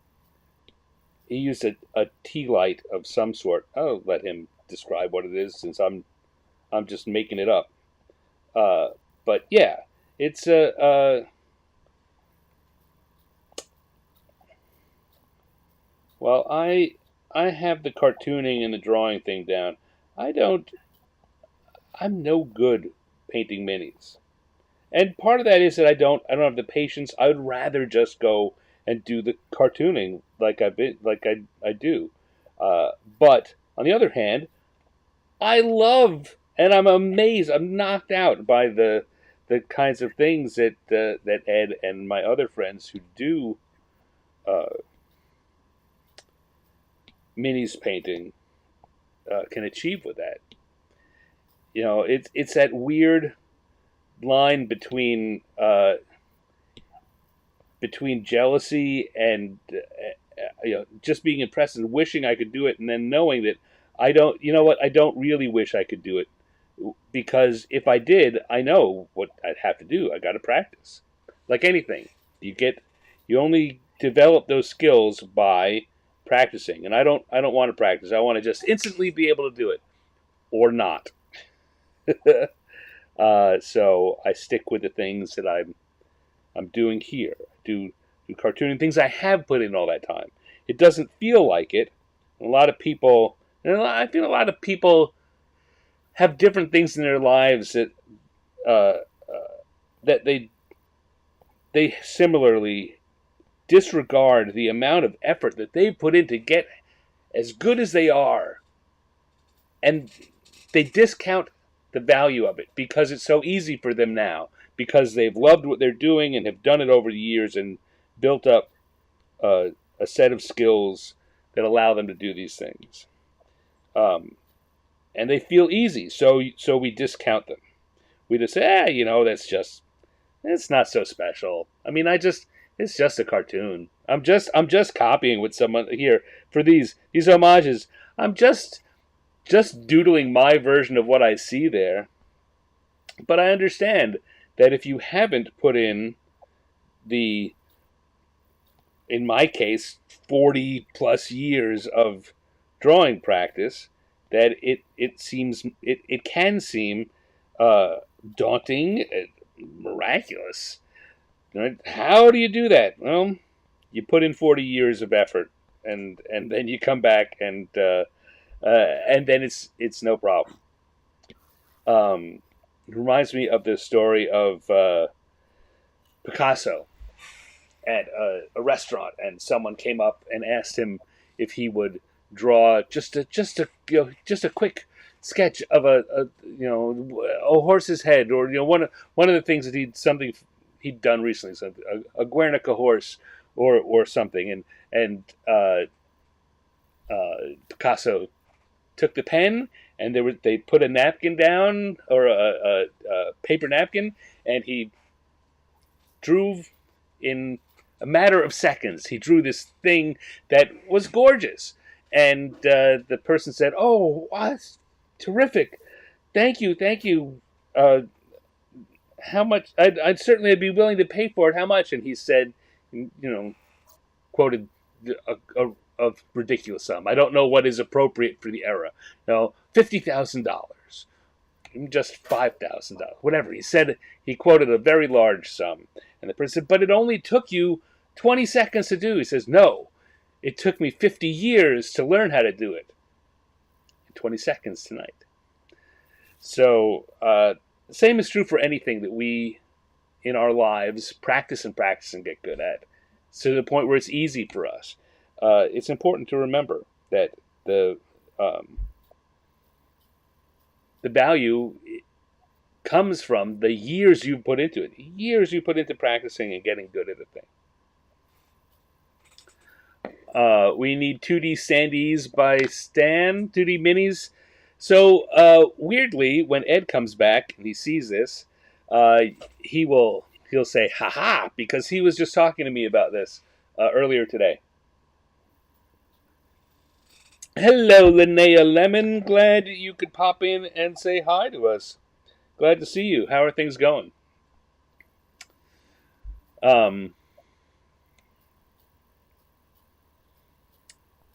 he used a tea light of some sort. I'll let him describe what it is since I'm just making it up. Uh, but yeah, it's a well, I have the cartooning and the drawing thing down. I don't. I'm no good painting minis, and part of that is that I don't have the patience. I would rather just go and do the cartooning like I do. But on the other hand, I love and I'm amazed. I'm knocked out by the kinds of things that Ed and my other friends who do uh, minis painting can achieve with that. It's that weird line between jealousy and just being impressed and wishing I could do it, and then knowing that I don't. You know what? I don't really wish I could do it because if I did, I know what I'd have to do. I got to practice. Like anything, you only develop those skills by practicing, and I don't want to practice. I want to just instantly be able to do it or not. So I stick with the things that I'm doing here. Do cartooning things I have put in all that time. It doesn't feel like it. A lot of people, I feel a lot of people have different things in their lives uh, that they similarly disregard the amount of effort that they put in to get as good as they are, and they discount the value of it because it's so easy for them now because they've loved what they're doing and have done it over the years and built up a set of skills that allow them to do these things. Um, and they feel easy, so we discount them. We just say, it's not so special. I mean, it's just a cartoon. I'm just copying what someone here for these homages. I'm just doodling my version of what I see there. But I understand that if you haven't put in the in my case, 40 plus years of drawing practice, that it can seem uh, daunting, miraculous. Right? How do you do that? Well, you put in 40 years of effort, and then you come back, and then it's no problem. It reminds me of the story of Picasso at a restaurant, and someone came up and asked him if he would draw just a quick sketch of a horse's head, or one of the things that he'd done recently, so a Guernica horse or something, and Picasso took the pen, and they put a napkin down, or a paper napkin, and he drew in a matter of seconds. He drew this thing that was gorgeous, and the person said, "Oh, wow, that's terrific! Thank you. How much? I'd be willing to pay for it. How much?" And he said, quoted a ridiculous sum. I don't know what is appropriate for the era. $50,000, just $5,000, whatever. He quoted a very large sum, and the person said, "But it only took you 20 seconds to do." He says, "No, it took me 50 years to learn how to do it. 20 seconds tonight." So, the same is true for anything that we in our lives practice and get good at, to the point where it's easy for us. It's important to remember that the value comes from the years you put into it, years you put into practicing and getting good at a thing. We need 2D Sandies by Stan, 2D Minis. So, weirdly, when Ed comes back and he sees this, he'll say, "Ha-ha," because he was just talking to me about this earlier today. Hello, Linnea Lemon. Glad you could pop in and say hi to us. Glad to see you. How are things going?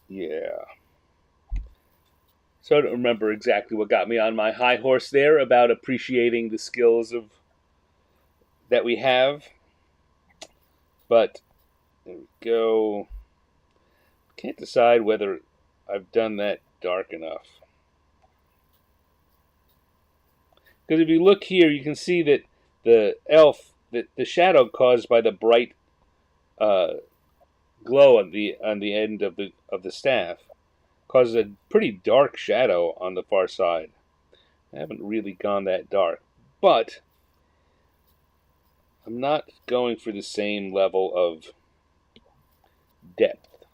Yeah. So I don't remember exactly what got me on my high horse there about appreciating the skills that we have. But there we go. Can't decide whether I've done that dark enough. Because if you look here, you can see that the elf, that the shadow caused by the bright glow on the end of the staff, causes a pretty dark shadow on the far side. I haven't really gone that dark, but I'm not going for the same level of depth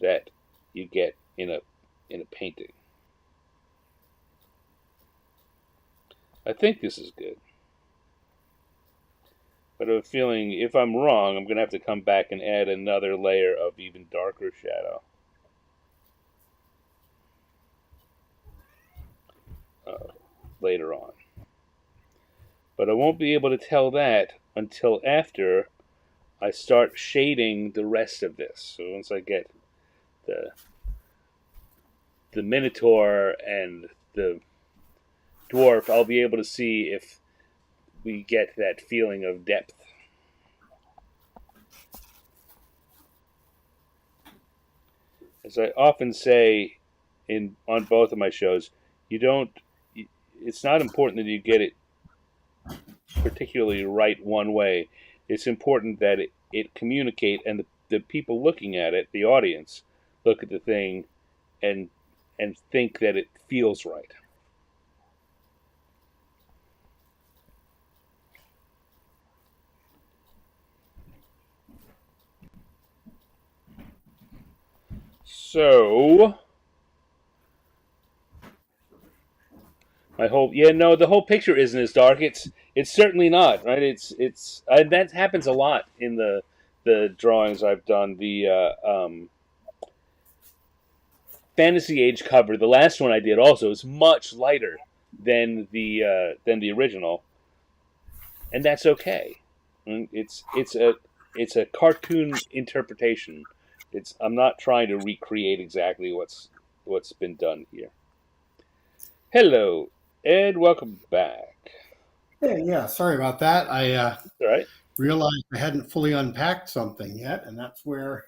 that you get in a painting. I think this is good, but I have a feeling if I'm wrong, I'm going to have to come back and add another layer of even darker shadow. Later on. But I won't be able to tell that until after I start shading the rest of this. So once I get the Minotaur and the Dwarf, I'll be able to see if we get that feeling of depth. As I often say on both of my shows, it's not important that you get it particularly right one way. It's important that it communicate, and the people looking at it, the audience, look at the thing and think that it feels right. So the whole picture isn't as dark. It's certainly not, right? It's that happens a lot in the drawings I've done. The Fantasy Age cover, the last one I did, also is much lighter than the original, and that's okay. It's It's a cartoon interpretation. I'm not trying to recreate exactly what's been done here. Hello, Ed. Welcome back. Yeah. Sorry about that. I All right. realized I hadn't fully unpacked something yet, and that's where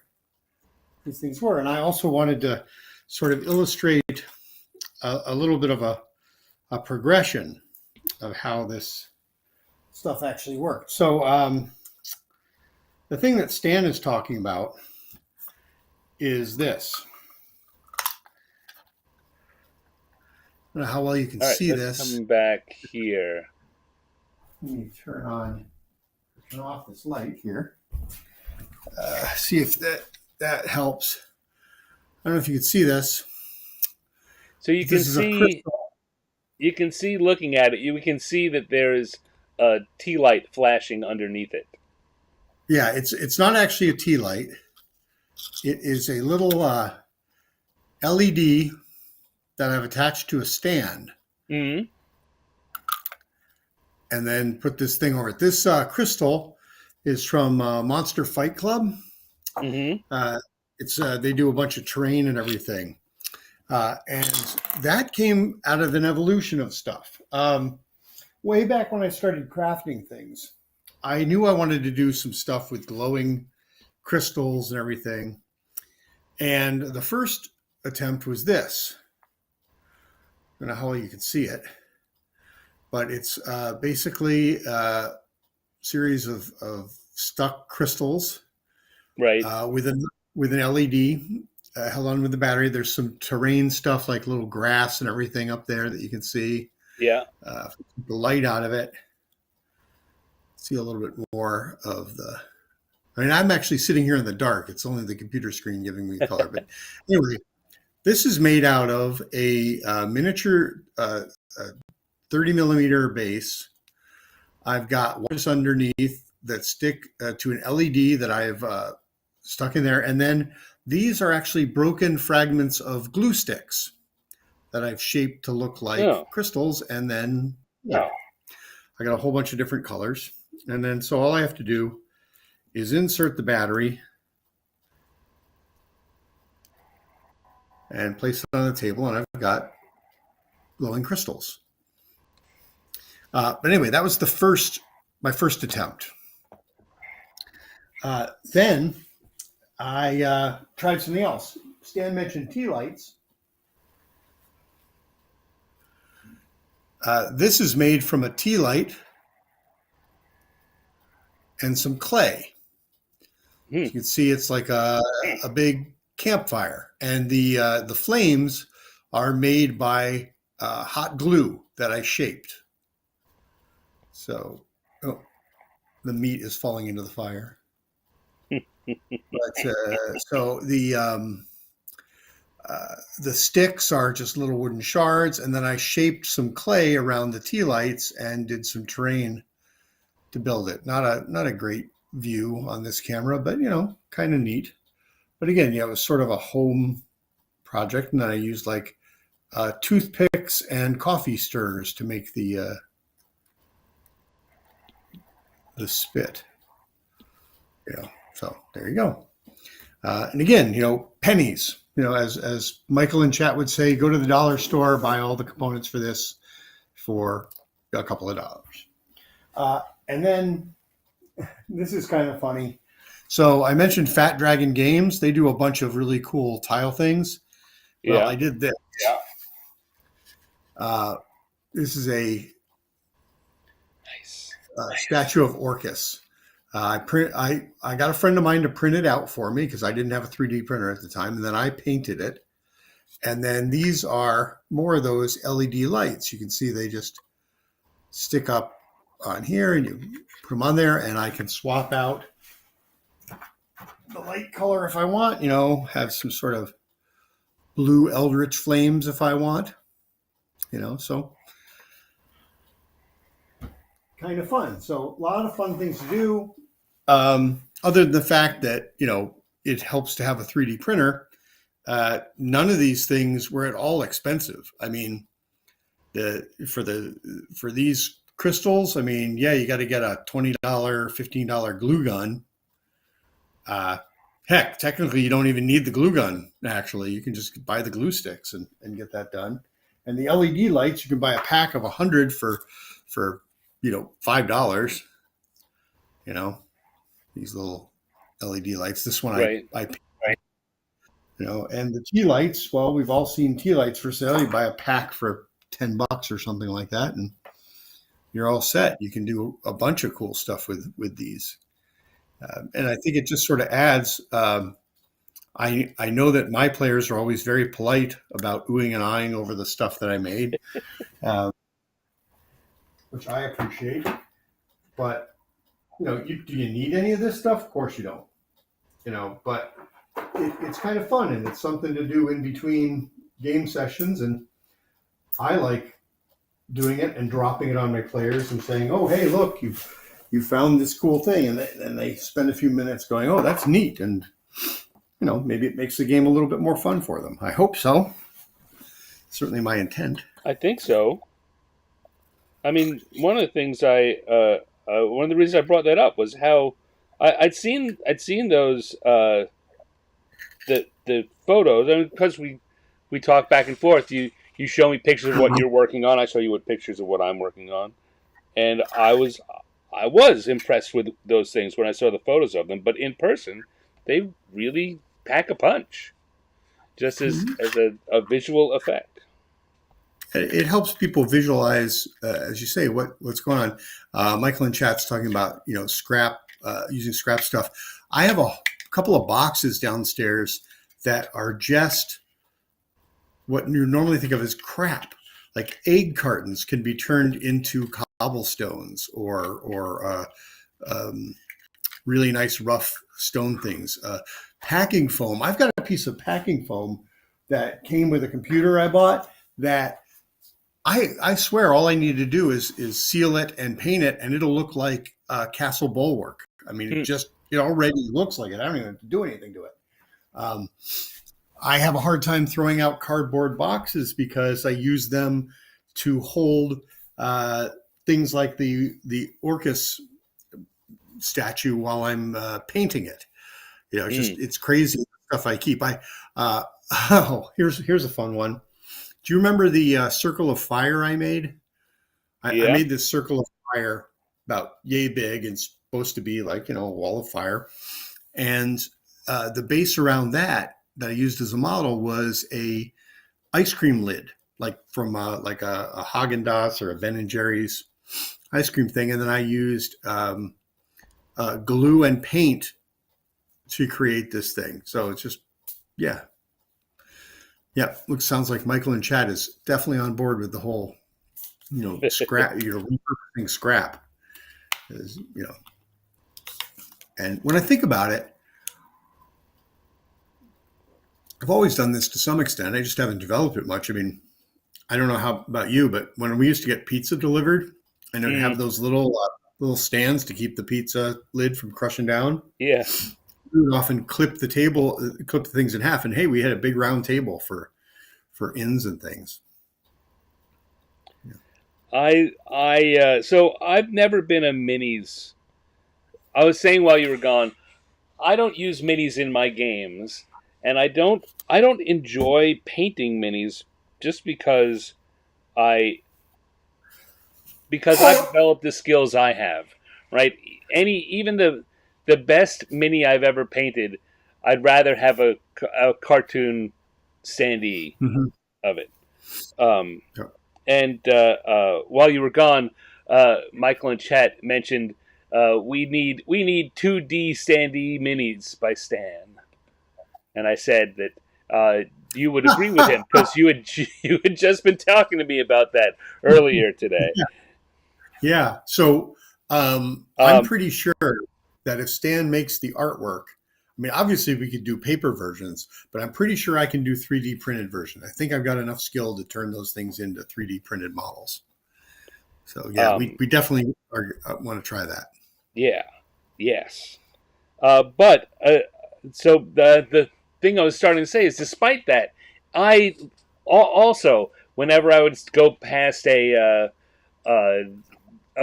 these things were. And I also wanted to sort of illustrate a little bit of a progression of how this stuff actually worked. So the thing that Stan is talking about is this. I don't know how well you can All right. see Let's this. come back here. Let me turn off this light here. See if that helps. I don't know if you can see this. So you can This is a see, crystal. looking at it, we can see that there is a tea light flashing underneath it. Yeah, it's not actually a tea light. It is a little LED that I've attached to a stand, Mm-hmm. and then put this thing over it. This crystal is from Monster Fight Club. Mm-hmm. It's they do a bunch of terrain and everything, and that came out of an evolution of stuff. Way back when I started crafting things, I knew I wanted to do some stuff with glowing crystals and everything. And the first attempt was this. I don't know how well you can see it, but it's basically a series of stuck crystals Right. with an LED held on with the battery. There's some terrain stuff like little grass and everything up there that you can see. Yeah. The light out of it. See a little bit more of the. I mean, I'm actually sitting here in the dark. It's only the computer screen giving me color. But anyway, this is made out of a miniature 30 millimeter base. I've got wires underneath that stick to an LED that I've stuck in there. And then these are actually broken fragments of glue sticks that I've shaped to look like crystals. And then, yeah, I got a whole bunch of different colors. And then, so all I have to do is insert the battery and place it on the table, and I've got glowing crystals. But anyway, that was my first attempt. Then I tried something else. Stan mentioned tea lights. This is made from a tea light and some clay. You can see it's like a big campfire, and the flames are made by hot glue that I shaped. So, the meat is falling into the fire. But so the sticks are just little wooden shards, and then I shaped some clay around the tea lights and did some terrain to build it. Not a great view on this camera, but kind of neat. But again, it was sort of a home project, and then I used like toothpicks and coffee stirrers to make the spit. So there you go. And again, pennies. As Michael in chat would say, go to the dollar store, buy all the components for this for a couple of dollars. And then this is kind of funny. So I mentioned Fat Dragon Games. They do a bunch of really cool tile things. Well, I did this. Yeah. This is a nice statue of Orcus. I got a friend of mine to print it out for me because I didn't have a 3D printer at the time, and then I painted it. And then these are more of those LED lights. You can see they just stick up on here, and you put them on there, and I can swap out the light color if I want. Have some sort of blue eldritch flames if I want. So kind of fun. So a lot of fun things to do. Other than the fact that, it helps to have a 3D printer, none of these things were at all expensive. I mean, for these crystals, I mean, yeah, you got to get a $20, $15 glue gun, Uh, Heck, technically, you don't even need the glue gun. Actually, you can just buy the glue sticks and get that done. And the LED lights, you can buy a pack of 100 for $5. You know, these little LED lights. This one Right. I and the tea lights. Well, we've all seen tea lights for sale. You buy a pack for $10 or something like that, and you're all set. You can do a bunch of cool stuff with these. And I think it just sort of adds. I know that my players are always very polite about oohing and eyeing over the stuff that I made, uh, which I appreciate. But do you need any of this stuff? Of course you don't. But it's kind of fun and it's something to do in between game sessions, and I like doing it and dropping it on my players and saying, "Oh, hey, look, you found this cool thing," and they spend a few minutes going, "Oh, that's neat," and maybe it makes the game a little bit more fun for them. I hope so. Certainly my intent. I think so. I mean, one of the things one of the reasons I brought that up was how I'd seen those the photos. I mean, because we talk back and forth. You show me pictures of what you're working on. I show you what pictures of what I'm working on, and I was impressed with those things when I saw the photos of them. But in person, they really pack a punch, just as a visual effect. It helps people visualize, as you say, what's going on. Michael in chat's talking about scrap, using scrap stuff. I have a couple of boxes downstairs that are just what you normally think of as crap. Like egg cartons can be turned into cobblestones or really nice rough stone things. Packing foam. I've got a piece of packing foam that came with a computer I bought that I swear all I need to do is seal it and paint it, and it'll look like Castle Bulwark. I mean, it already looks like it. I don't even have to do anything to it. I have a hard time throwing out cardboard boxes because I use them to hold things like the Orcus statue while I'm painting it. It's crazy stuff I keep. Here's a fun one. Do you remember the circle of fire I made? I Yeah. made this circle of fire about yay big and supposed to be like a wall of fire, and the base around that I used as a model was a ice cream lid, like from like a Haagen-Dazs or a Ben and Jerry's ice cream thing, and then I used glue and paint to create this thing. So it's just yeah. Yeah, sounds like Michael in chat is definitely on board with the whole, scrap, repurposing scrap. Is, and when I think about it, I've always done this to some extent. I just haven't developed it much. I mean, I don't know how about you, but when we used to get pizza delivered, and it would have those little stands to keep the pizza lid from crushing down. Yeah. We would often clip the things in half, and hey, we had a big round table for ins and things. So I've never been a minis. I was saying while you were gone, I don't use minis in my games, and I don't enjoy painting minis just because I've developed the skills I have. Right? Even the best mini I've ever painted, I'd rather have a cartoon standee of it. Yeah. And while you were gone, Michael in chat mentioned we need 2D standee minis by Stan, and I said that you would agree with him because you had just been talking to me about that earlier today. Yeah. So I'm pretty sure that if Stan makes the artwork, I mean, obviously we could do paper versions, but I'm pretty sure I can do 3D printed version. I think I've got enough skill to turn those things into 3D printed models. So yeah, we definitely want to try that. Yeah. Yes. But so the thing I was starting to say is, despite that, I also, whenever I would go past a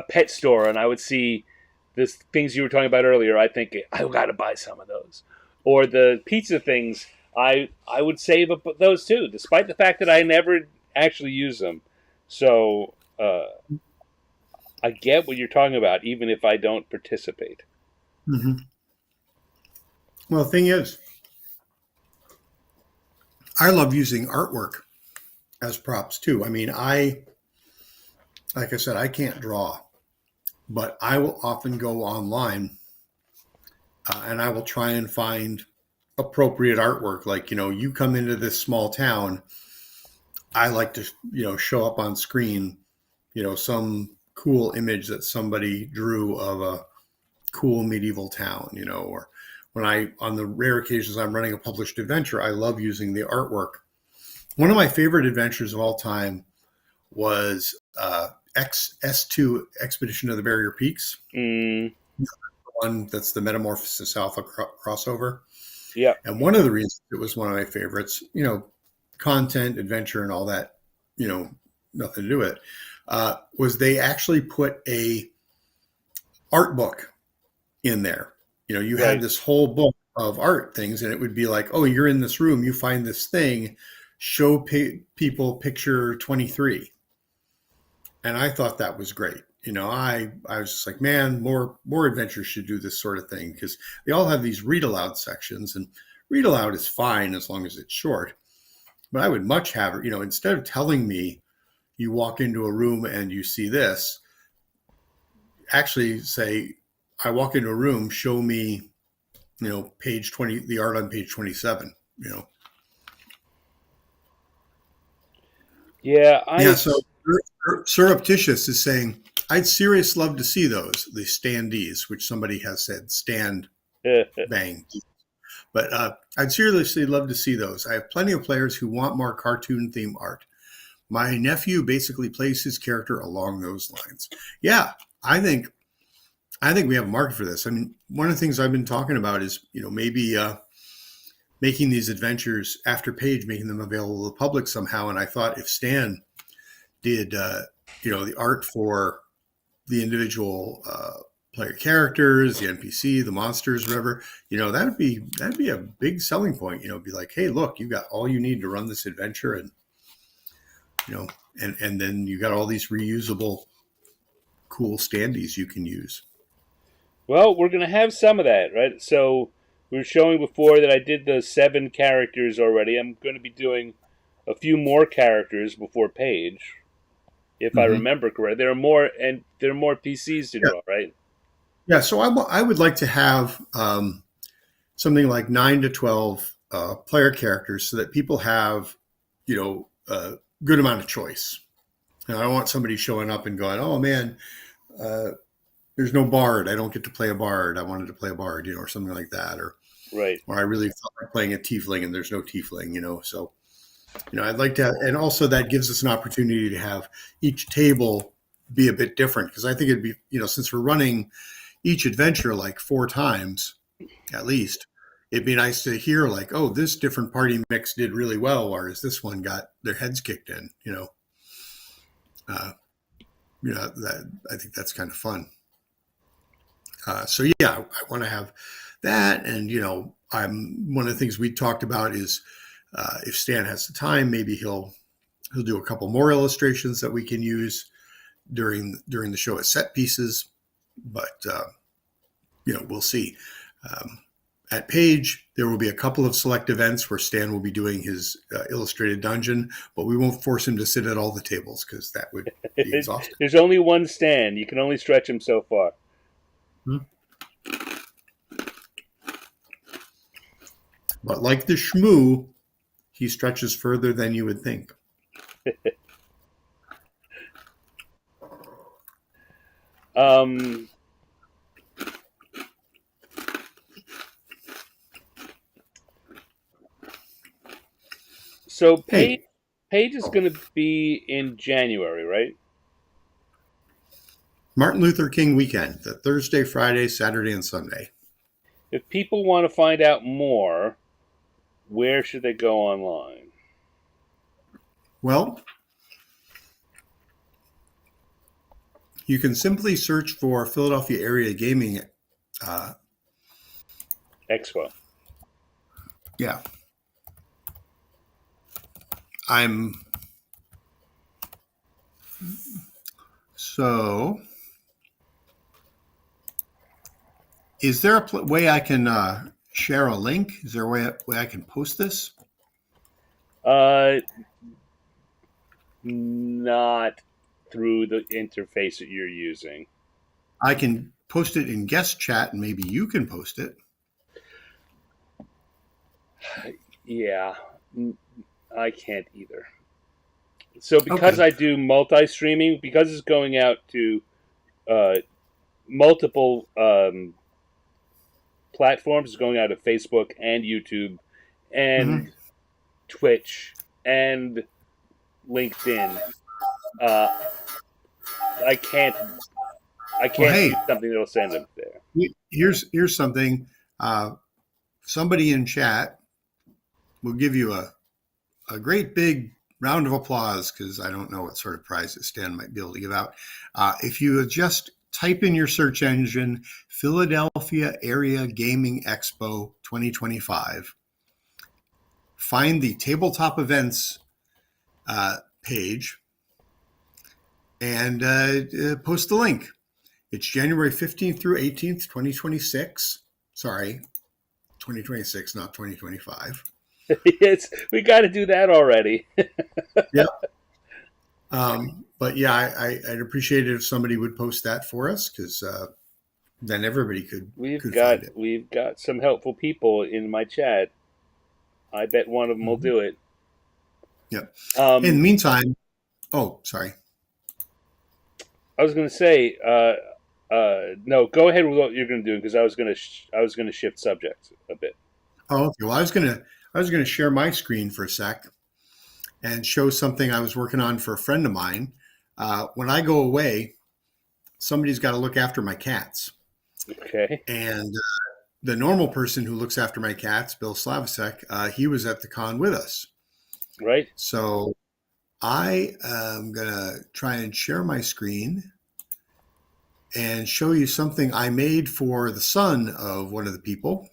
pet store and I would see the things you were talking about earlier, I think I got to buy some of those. Or the pizza things, I would save up those too, despite the fact that I never actually use them. So I get what you're talking about, even if I don't participate. Hmm. Well, the thing is, I love using artwork as props too. I mean, like I said, I can't draw, but I will often go online and I will try and find appropriate artwork. Like, you come into this small town, I like to, show up on screen, some cool image that somebody drew of a cool medieval town, or when on the rare occasions I'm running a published adventure, I love using the artwork. One of my favorite adventures of all time was S2 Expedition of the Barrier Peaks. Mm, One that's the Metamorphosis Alpha crossover. yeah. And one of the reasons it was one of my favorites, content, adventure, and all that, nothing to do with it, was they actually put a art book in there. You had Right. this whole book of art things, and it would be like, oh, you're in this room, you find this thing, show people picture 23. And I thought that was great. I was just like, man, more adventures should do this sort of thing, because they all have these read aloud sections, and read aloud is fine as long as it's short. But I would much have it, instead of telling me you walk into a room and you see this, actually say, I walk into a room, show me, page 20, the art on page 27, Yeah, Yeah. So Surreptitious is saying, I'd seriously love to see those, the standees, which somebody has said, stand, bang. But I'd seriously love to see those. I have plenty of players who want more cartoon theme art. My nephew basically plays his character along those lines. Yeah, I think we have a market for this. I mean, one of the things I've been talking about is, maybe making these adventures after page, making them available to the public somehow. And I thought if Stan did, the art for the individual player characters, the NPC, the monsters, whatever, that'd be a big selling point. Be like, hey, look, you got all you need to run this adventure, and and then you got all these reusable, cool standees you can use. Well, we're going to have some of that, right? So we were showing before that I did the 7 characters already. I'm going to be doing a few more characters before page, if I Mm-hmm. remember correct. There are more, and there are more PCs to Yeah, draw, right? yeah. So I would like to have something like 9 to 12 player characters, so that people have, a good amount of choice. And I don't want somebody showing up and going, "Oh man, uh, there's no bard. I don't get to play a bard. I wanted to play a bard," or something like that, Right. or I really felt like playing a tiefling and there's no tiefling, So, I'd like to, and also that gives us an opportunity to have each table be a bit different, because I think it'd be, since we're running each adventure like 4 times at least, it'd be nice to hear like, oh, this different party mix did really well, or is this one got their heads kicked in, uh, that I think that's kind of fun. So yeah, I want to have that, and I'm one of the things we talked about is if Stan has the time, maybe he'll do a couple more illustrations that we can use during the show as set pieces, but we'll see. Um, at Page, there will be a couple of select events where Stan will be doing his illustrated dungeon, but we won't force him to sit at all the tables, because that would be exhausting. There's only one stand. You can only stretch him so far. But like the Shmoo, he stretches further than you would think. Um, so Hey, Page is going to be in January, right? Martin Luther King weekend, the Thursday, Friday, Saturday, and Sunday. If people want to find out more, where should they go online? Well, You can simply search for Philadelphia Area Gaming. Expo. Yeah. I'm so. Is there a way I can share a link? Is there a way I can post this? Uh, Not through the interface that you're using. I can post it in guest chat, and maybe you can post it. Yeah, I can't either. So because Okay. I do multi-streaming, because it's going out to uh, multiple platforms, it's going out to Facebook and YouTube Mm-hmm. and Twitch and LinkedIn. Uh, I can't. I Well, can't hey, do something that'll send them there. here's something. Somebody in chat will give you a great big round of applause because I don't know what sort of prizes Stan might be able to give out. If you just type in your search engine Philadelphia Area Gaming Expo 2025, find the tabletop events page, and post the link. It's January 15th through 18th, 2026. Sorry, 2026, not 2025. Yes, we got to do that already. Yep. But yeah, I'd appreciate it if somebody would post that for us because then everybody could find it. We've got some helpful people in my chat. I bet one of them will Mm-hmm. do it. Yep. In the Um, meantime, oh, sorry. I was going to say, no, go ahead with what you're going to do because I was going to shift subjects a bit. Oh, okay. Well, I was gonna share my screen for a sec and show something I was working on for a friend of mine. When I go away, somebody's got to look after my cats, Okay, and the normal person who looks after my cats, Bill Slavicek, he was at the con with us. right? So I am gonna try and share my screen and show you something I made for the son of one of the people.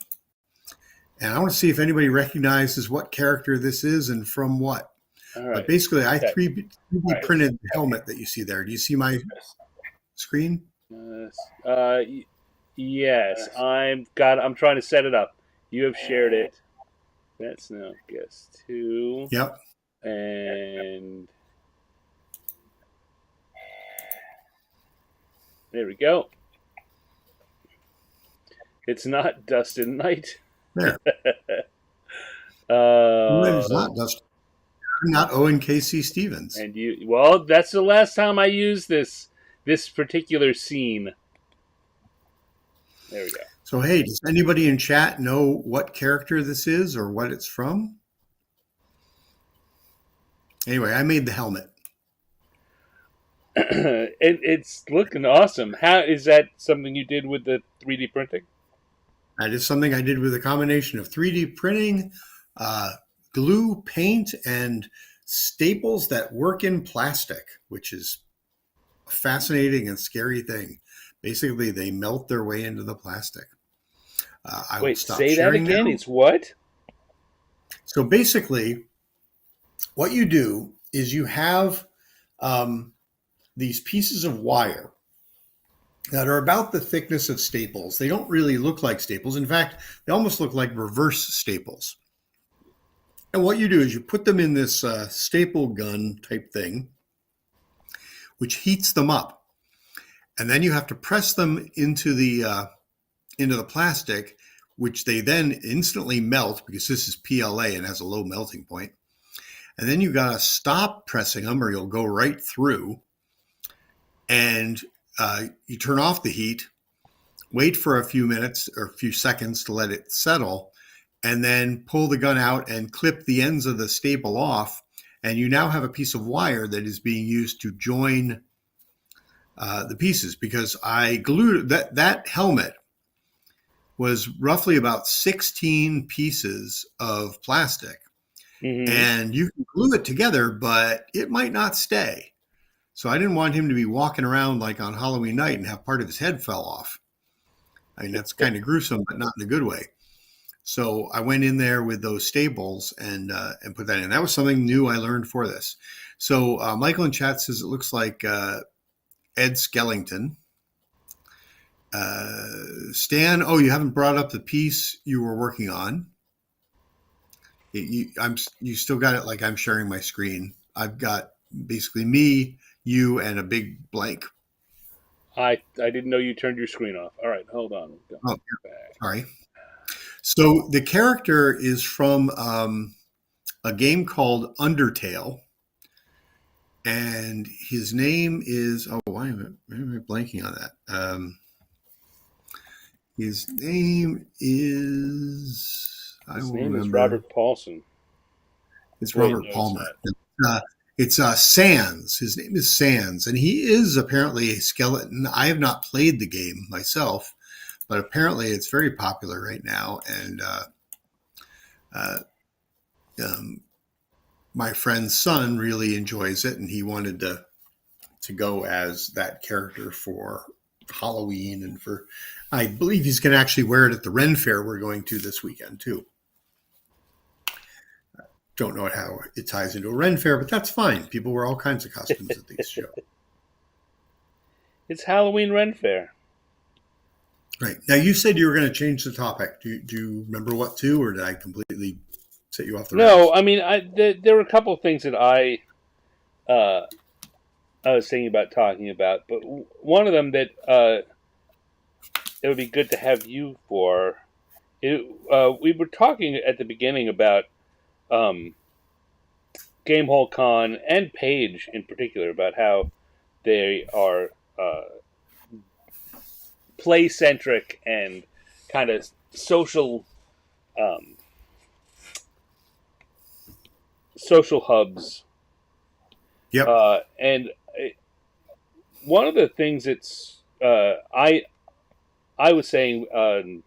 And I want to see if anybody recognizes what character this is and from what. All But right. basically, I Okay. 3D printed the helmet that you see there. Do you see my screen? Uh, yes, I'm trying to set it up. You have shared it. That's now guess two, Yep. and there we go. It's not Dustin Knight. There. It's uh, not Dustin. Not Owen K.C. Stevens. and well, that's the last time I used this particular scene. There we go. So, hey, does anybody in chat know what character this is or what it's from? Anyway, I made the helmet. It's looking awesome. How is that something you did with the 3D printing? That is something I did with a combination of 3D printing, glue, paint, and staples that work in plastic, which is a fascinating and scary thing. Basically, they melt their way into the plastic. I will Wait, stop say that sharing again. now. It's what? So basically, what you do is you have these pieces of wire that are about the thickness of staples. They don't really look like staples. In fact, they almost look like reverse staples. And what you do is you put them in this staple gun type thing, which heats them up. And then you have to press them into the plastic, which they then instantly melt because this is PLA and has a low melting point. And then you got to stop pressing them or you'll go right through. And you turn off the heat, wait for a few minutes or a few seconds to let it settle, and then pull the gun out and clip the ends of the staple off. And you now have a piece of wire that is being used to join the pieces because I glued that helmet was roughly about 16 pieces of plastic. Mm-hmm. And you can glue it together, but it might not stay. So I didn't want him to be walking around like on Halloween night and have part of his head fell off. I mean, that's kind of gruesome, but not in a good way. So I went in there with those stables and put that in. That was something new I learned for this. So Michael in chat says it looks like Ed Skellington. Stan, oh, you haven't brought up the piece you were working on. You still got it like I'm sharing my screen. I've got basically me, you, and a big blank. I didn't know you turned your screen off. All right, hold on. Oh, sorry. So the character is from a game called Undertale, and his name is why am I blanking on that? His name is His name is Robert Paulson. It's Robert Palmer. It's Sans. His name is Sans, and he is apparently a skeleton. I have not played the game myself, but apparently it's very popular right now. And my friend's son really enjoys it, and he wanted to go as that character for Halloween, and for I believe he's going to actually wear it at the Ren Fair we're going to this weekend too. Don't know how it ties into a Ren Fair, but that's fine. People wear all kinds of costumes at these shows. It's Halloween Ren Fair. Right. Now, you said you were going to change the topic. Do you remember what to, or did I completely set you off the rails? No, I mean, there were a couple of things that I was thinking about talking about, but one of them that it would be good to have you for. We were talking at the beginning about Gamehole Con and Paige in particular about how they are play-centric and kind of social hubs. Yep. And one of the things that's I was saying, I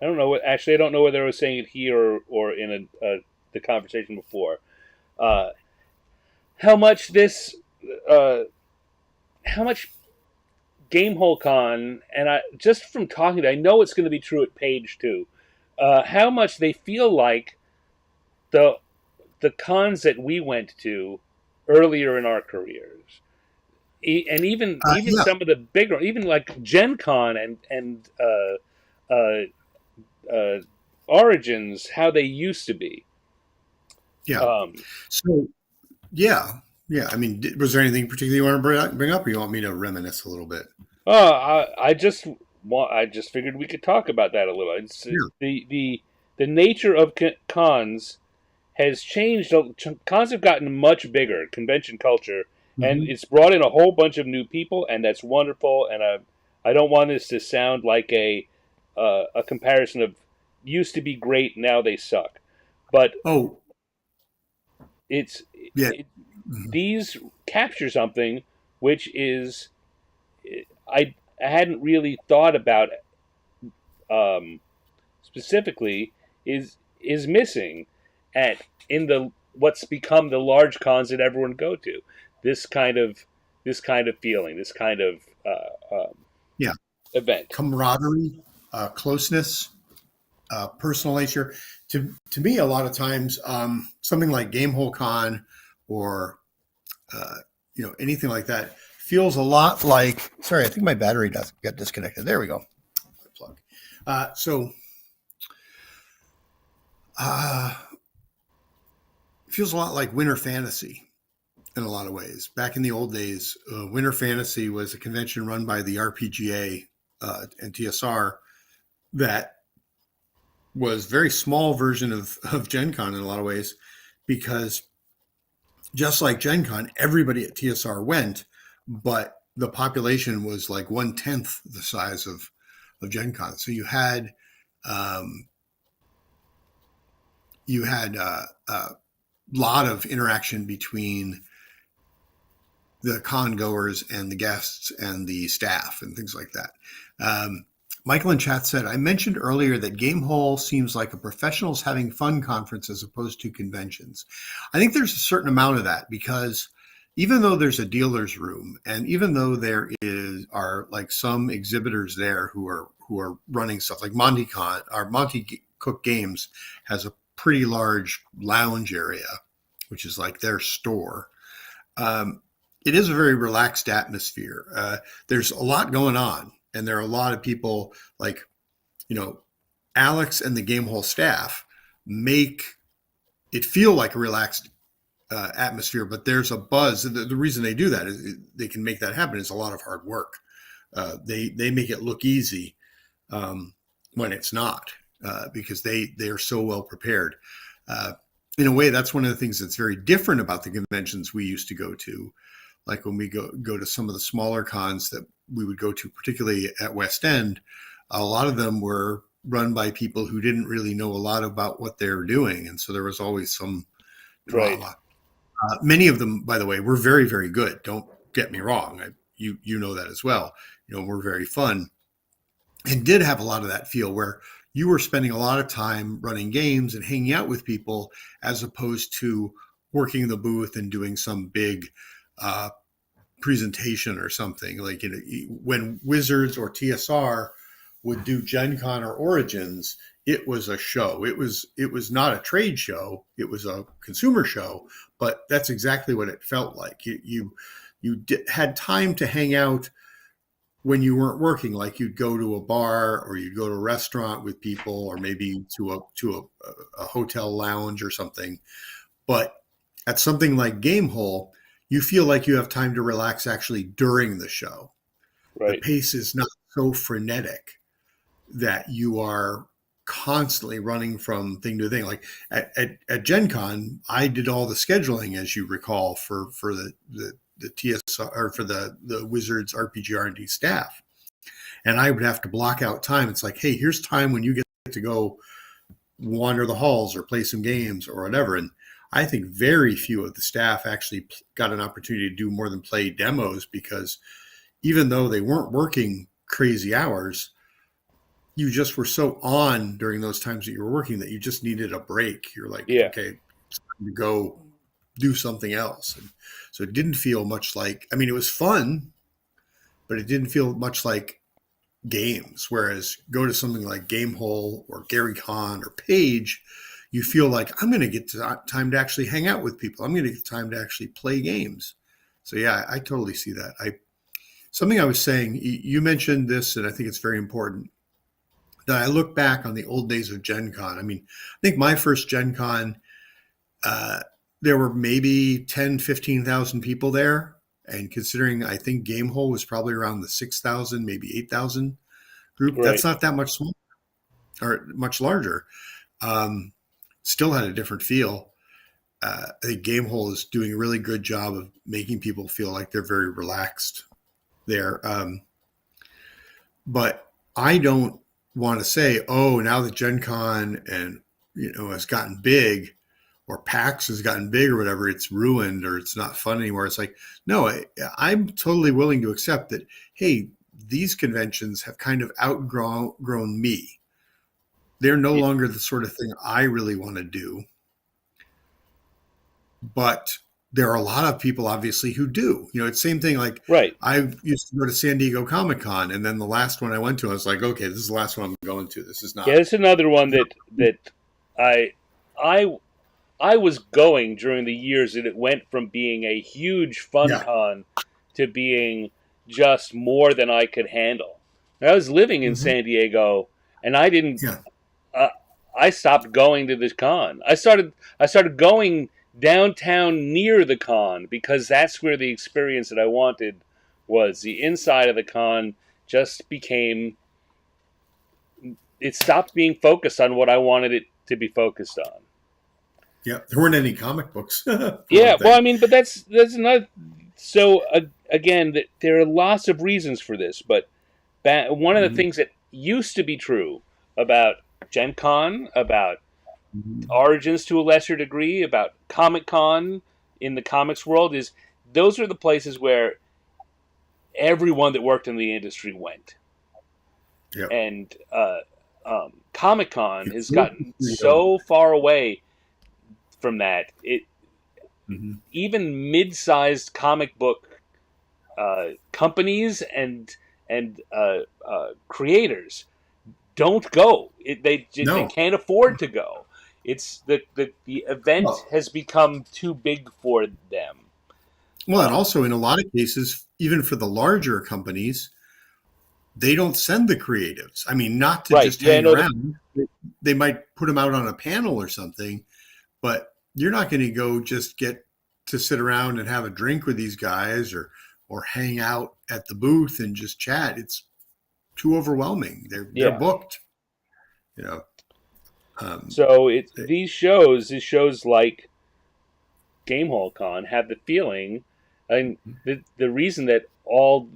don't know what. Actually, I don't know whether I was saying it here or in the conversation before. How much Gamehole Con, and I just from talking to, I know it's going to be true at Page too. How much they feel like the cons that we went to earlier in our careers, and even Yeah. some of the bigger, even like Gen Con and Origins, how they used to be. Yeah. So, yeah. I mean, was there anything particularly you want to bring up, or you want me to reminisce a little bit? I just figured we could talk about that a little. It's the nature of cons has changed. Cons have gotten much bigger, convention culture, and it's brought in a whole bunch of new people, and that's wonderful. And I don't want this to sound like a comparison of used to be great, now they suck, but these capture something which is I hadn't really thought about specifically is missing in the what's become the large cons that everyone go to. This kind of feeling, this kind of event, camaraderie, closeness, personal nature. To me, a lot of times, something like Gamehole Con or anything like that feels a lot like. Sorry, I think my battery got disconnected. There we go. Plug. It feels a lot like Winter Fantasy in a lot of ways. Back in the old days, Winter Fantasy was a convention run by the RPGA and TSR that was a very small version of Gen Con in a lot of ways, because just like Gen Con, everybody at TSR went, but the population was like 1/10 the size of Gen Con. So you had a lot of interaction between the con goers and the guests and the staff and things like that. Michael in chat said, I mentioned earlier that Gamehole seems like a professionals having fun conference as opposed to conventions. I think there's a certain amount of that, because even though there's a dealer's room, and even though there are like some exhibitors there who are running stuff like MontyCon, our Monty Cook Games has a pretty large lounge area, which is like their store. Um, it is a very relaxed atmosphere. There's a lot going on, and there are a lot of people like, you know, Alex and the Gamehole staff make it feel like a relaxed atmosphere, but there's a buzz. The reason they do that is they can make that happen is a lot of hard work. They make it look easy when it's not, because they are so well prepared. Uh, in a way, that's one of the things that's very different about the conventions we used to go to. Like when we go to some of the smaller cons that we would go to, particularly at West End, a lot of them were run by people who didn't really know a lot about what they were doing, and so there was always some Right. drama. Many of them, by the way, were very, very good. Don't get me wrong. You know that as well. You know, were very fun and did have a lot of that feel where you were spending a lot of time running games and hanging out with people as opposed to working the booth and doing some big uh, presentation or something. Like, you know, when Wizards or TSR would do Gen Con or Origins, it was a show. It was not a trade show. It was a consumer show, but that's exactly what it felt like. Had time to hang out when you weren't working. Like you'd go to a bar or you'd go to a restaurant with people, or maybe to a hotel lounge or something. But at something like Gamehole, you feel like you have time to relax actually during the show. The Right. pace is not so frenetic that you are constantly running from thing to thing. Like at Gen Con, I did all the scheduling, as you recall, for the TSR, or for the Wizards RPG R&D staff. And I would have to block out time. It's like, hey, here's time when you get to go wander the halls or play some games or whatever. And I think very few of the staff actually got an opportunity to do more than play demos, because even though they weren't working crazy hours, you just were so on during those times that you were working that you just needed a break. You're like, Yeah. okay, it's time to go do something else. And so it didn't feel much like, I mean, it was fun, but it didn't feel much like games. Whereas go to something like Gamehole or Gary Con or Page, you feel like I'm going to get time to actually hang out with people. I'm going to get time to actually play games. So yeah, I totally see that. Something I was saying, you mentioned this, and I think it's very important that I look back on the old days of Gen Con. I mean, I think my first Gen Con, uh, there were maybe 10, 15,000 people there. And considering I think Gamehole was probably around the 6,000, maybe 8,000 group, that's Right. not that much smaller or much larger. Um, Still had a different feel. I think Gamehole is doing a really good job of making people feel like they're very relaxed there. But I don't want to say, oh, now that Gen Con and has gotten big, or PAX has gotten big or whatever, it's ruined or it's not fun anymore. It's like, no, I'm totally willing to accept that, hey, these conventions have kind of outgrown me. They're no Y- longer the sort of thing I really want to do. But there are a lot of people, obviously, who do. It's the same thing. Like, Right. I used to go to San Diego Comic Con, and then the last one I went to, I was like, okay, this is the last one I'm going to. This is Yeah, not. it's another one that I I I was going during the years that it went from being a huge fun Yeah. con to being just more than I could handle. I was living in Hmm. San Diego, and I didn't. Yeah. Uh, I stopped going to this con. I started going downtown near the con because that's where the experience that I wanted was. The inside of the con just became. It stopped being focused on what I wanted it to be focused on. Yeah. There weren't any comic books, for one Yeah, well, thing. I mean, but that's not. So again, there are lots of reasons for this, but one of the Mhm. things that used to be true about Gen Con, about Mhm. Origins to a lesser degree, about Comic Con in the comics world is those are the places where everyone that worked in the industry went, Yep. and Comic Con You has flew gotten through those. so far away from that. Hmm. even mid-sized comic book companies and creators don't go. They No. can't afford to go. It's the event Well, has become too big for them. well, and Uh, also in a lot of cases, even for the larger companies, they don't send the creatives. I mean, not to right? just Yeah, I hang know. around. They might put them out on a panel or something, but you're not going to go just get to sit around and have a drink with these guys or hang out at the booth and just chat. It's too overwhelming. They're Yeah. booked, you know. Um, So it's they- these shows like Game Hall Con have the feeling, and the reason that all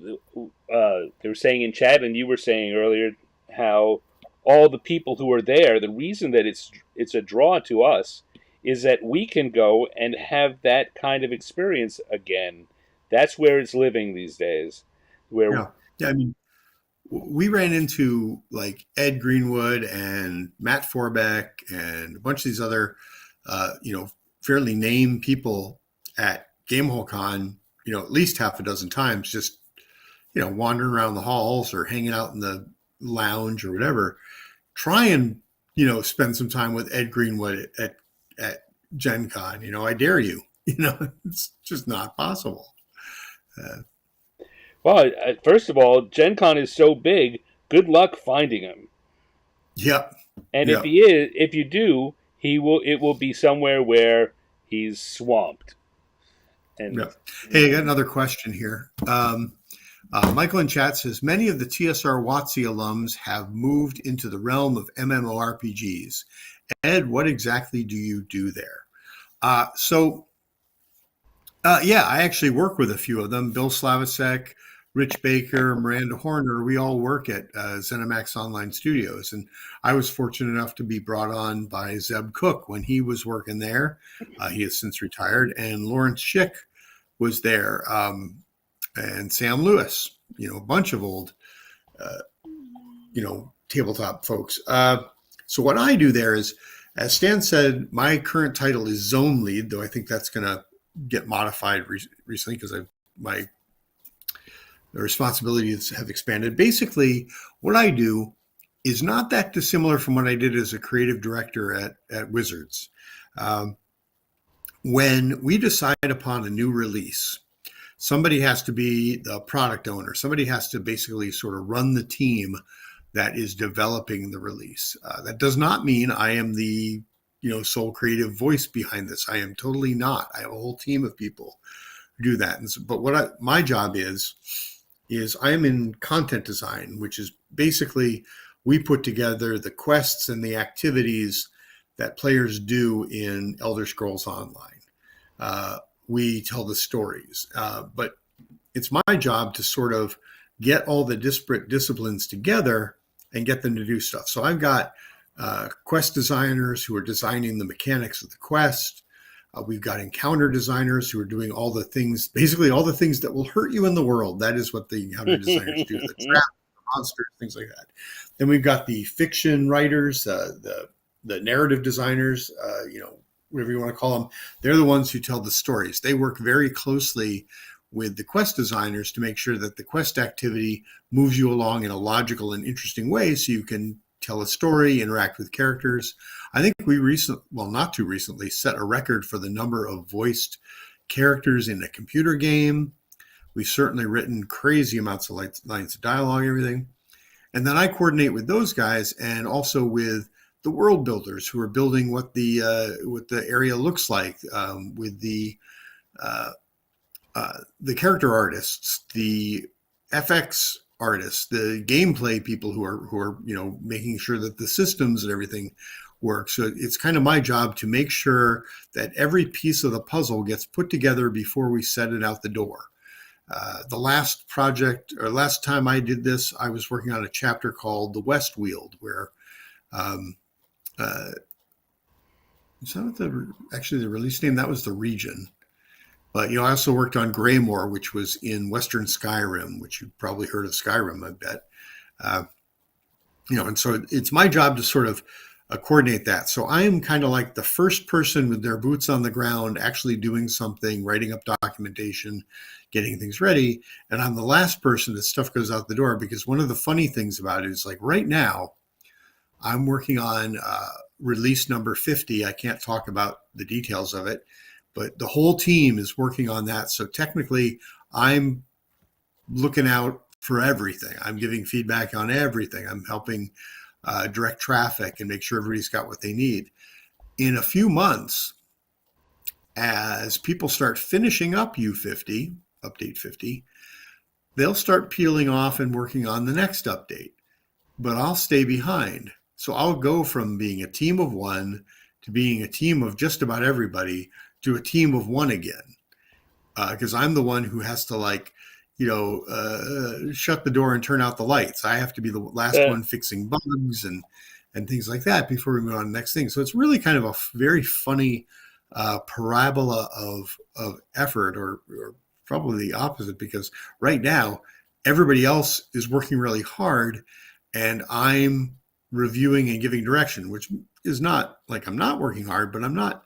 they were saying in chat, and you were saying earlier how all the people who are there, the reason that it's a draw to us is that we can go and have that kind of experience again. That's where it's living these days. Where yeah, yeah. I mean, we ran into like Ed Greenwood and Matt Forbeck and a bunch of these other, fairly named people at Gamehole Con, at least half a dozen times, just, wandering around the halls or hanging out in the lounge or whatever. Try and, spend some time with Ed Greenwood at Gen Con. I dare you. It's just not possible. Uh, well, first of all, Gen Con is so big. Good luck finding him. yep. And Yep. if you do, he will. It will be somewhere where he's swamped. And Yep. Hey, I got another question here. Michael in chat says many of the TSR WotC alums have moved into the realm of MMORPGs. Ed, what exactly do you do there? Yeah, I actually work with a few of them. Bill Slavisek, Rich Baker, Miranda Horner. We all work at ZeniMax Online Studios, and I was fortunate enough to be brought on by Zeb Cook when he was working there. He has since retired, and Lawrence Schick was there, and Sam Lewis. A bunch of old, uh, tabletop folks. So what I do there is, as Stan said, my current title is zone lead, though I think that's going to get modified recently because my responsibilities have expanded. Basically, what I do is not that dissimilar from what I did as a creative director at Wizards. Um, when we decide upon a new release, somebody has to be the product owner. Somebody has to basically sort of run the team that is developing the release. That does not mean I am the sole creative voice behind this. I am totally not. I have a whole team of people who do that. But my job is I am in content design, which is basically we put together the quests and the activities that players do in Elder Scrolls Online. We tell the stories, but it's my job to sort of get all the disparate disciplines together and get them to do stuff. So I've got quest designers who are designing the mechanics of the quest. We've got encounter designers who are doing all the things, basically all the things that will hurt you in the world. That is what the encounter designers do, the traps, the monsters, things like that. Then we've got the fiction writers, the narrative designers, whatever you want to call them. They're the ones who tell the stories. They work very closely with the quest designers to make sure that the quest activity moves you along in a logical and interesting way so you can tell a story, interact with characters. I think we not too recently, set a record for the number of voiced characters in a computer game. We've certainly written crazy amounts of lines of dialogue and everything. And then I coordinate with those guys and also with the world builders who are building what the area looks like, with uh, the character artists, the FX artists, the gameplay people who are making sure that the systems and everything work. So it's kind of my job to make sure that every piece of the puzzle gets put together before we set it out the door. The last project or last time I did this, I was working on a chapter called The West Wield, where um, uh, is that actually the release name? That was the region. But I also worked on Greymore, which was in Western Skyrim, which you've probably heard of Skyrim, I bet. Uh, and so it's my job to sort of coordinate that. So I am kind of like the first person with their boots on the ground, actually doing something, writing up documentation, getting things ready. And I'm the last person that stuff goes out the door, because one of the funny things about it is, like, right now, I'm working on release number 50. I can't talk about the details of it, but the whole team is working on that. So technically, I'm looking out for everything. I'm giving feedback on everything. I'm helping direct traffic and make sure everybody's got what they need. In a few months, as people start finishing up U50, update 50, they'll start peeling off and working on the next update, but I'll stay behind. So I'll go from being a team of one to being a team of just about everybody to a team of one again. Because I'm the one who has to, like, shut the door and turn out the lights. I have to be the last one fixing bugs and things like that before we move on to the next thing. So it's really kind of a very funny parabola of effort, or probably the opposite, because right now everybody else is working really hard and I'm reviewing and giving direction, which is not like I'm not working hard, but I'm not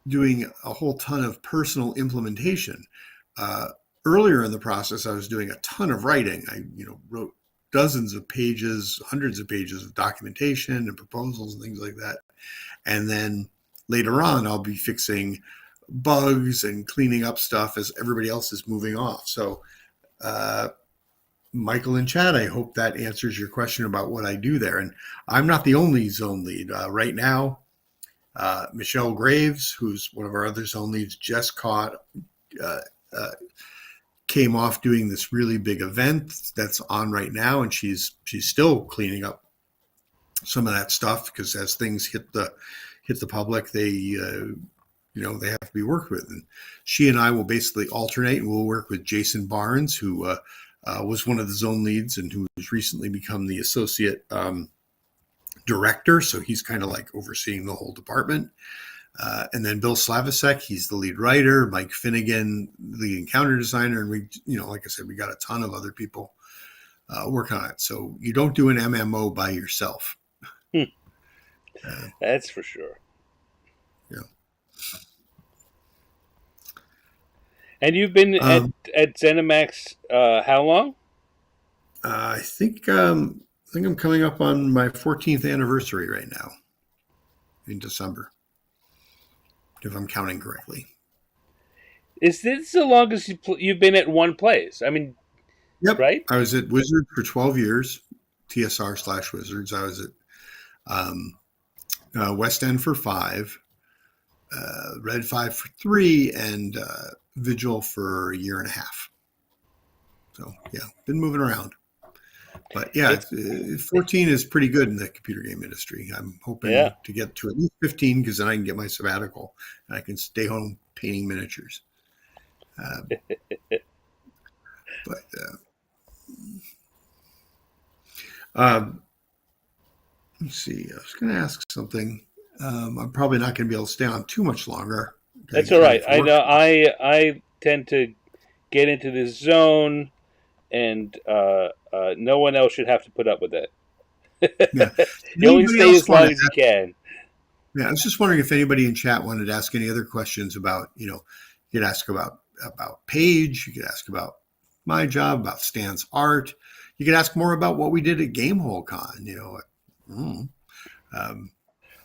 doing a whole ton of personal implementation. Earlier in the process, I was doing a ton of writing. I, wrote dozens of pages, hundreds of pages of documentation and proposals and things like that. And then later on, I'll be fixing bugs and cleaning up stuff as everybody else is moving off. So, Michael and Chad, I hope that answers your question about what I do there. And I'm not the only zone lead. Right now, Michelle Graves, who's one of our other zone leads, just came off doing this really big event that's on right now, and she's still cleaning up some of that stuff, because as things hit the public, they they have to be worked with. And she and I will basically alternate, and we'll work with Jason Barnes, who was one of the zone leads and who has recently become the associate director. So he's kind of like overseeing the whole department. And then Bill Slavisek, he's the lead writer. Mike Finnegan, lead encounter designer. And we, like I said, we got a ton of other people working on it. So you don't do an MMO by yourself. That's for sure. Yeah. And you've been at ZeniMax how long? I think I'm coming up on my 14th anniversary right now in December, if I'm counting correctly. Is this the longest you've been at one place? I mean, yep. Right? I was at Wizards for 12 years, TSR/Wizards. I was at West End for 5, Red 5 for 3, and Vigil for a year and a half. So, yeah, been moving around. But yeah, 14 is pretty good in the computer game industry. I'm hoping to get to at least 15, because then I can get my sabbatical and I can stay home painting miniatures. Let's see. I was going to ask something. I'm probably not going to be able to stay on too much longer. That's all right. I know. I tend to get into this zone, and no one else should have to put up with that. Yeah. You only stay as long as you can. Yeah, I was just wondering if anybody in chat wanted to ask any other questions about, you could ask about Paige, you could ask about my job, about Stan's art. You could ask more about what we did at GameholeCon,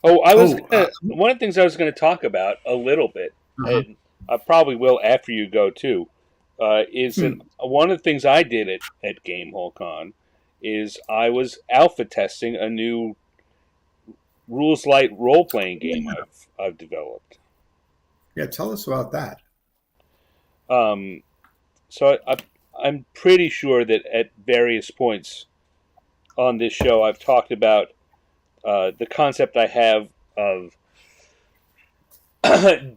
one of the things I was going to talk about a little bit, and I probably will after you go too, is one of the things I did at GameholeCon is I was alpha testing a new rules light role playing game I've developed. Yeah, tell us about that. So I'm pretty sure that at various points on this show I've talked about the concept I have of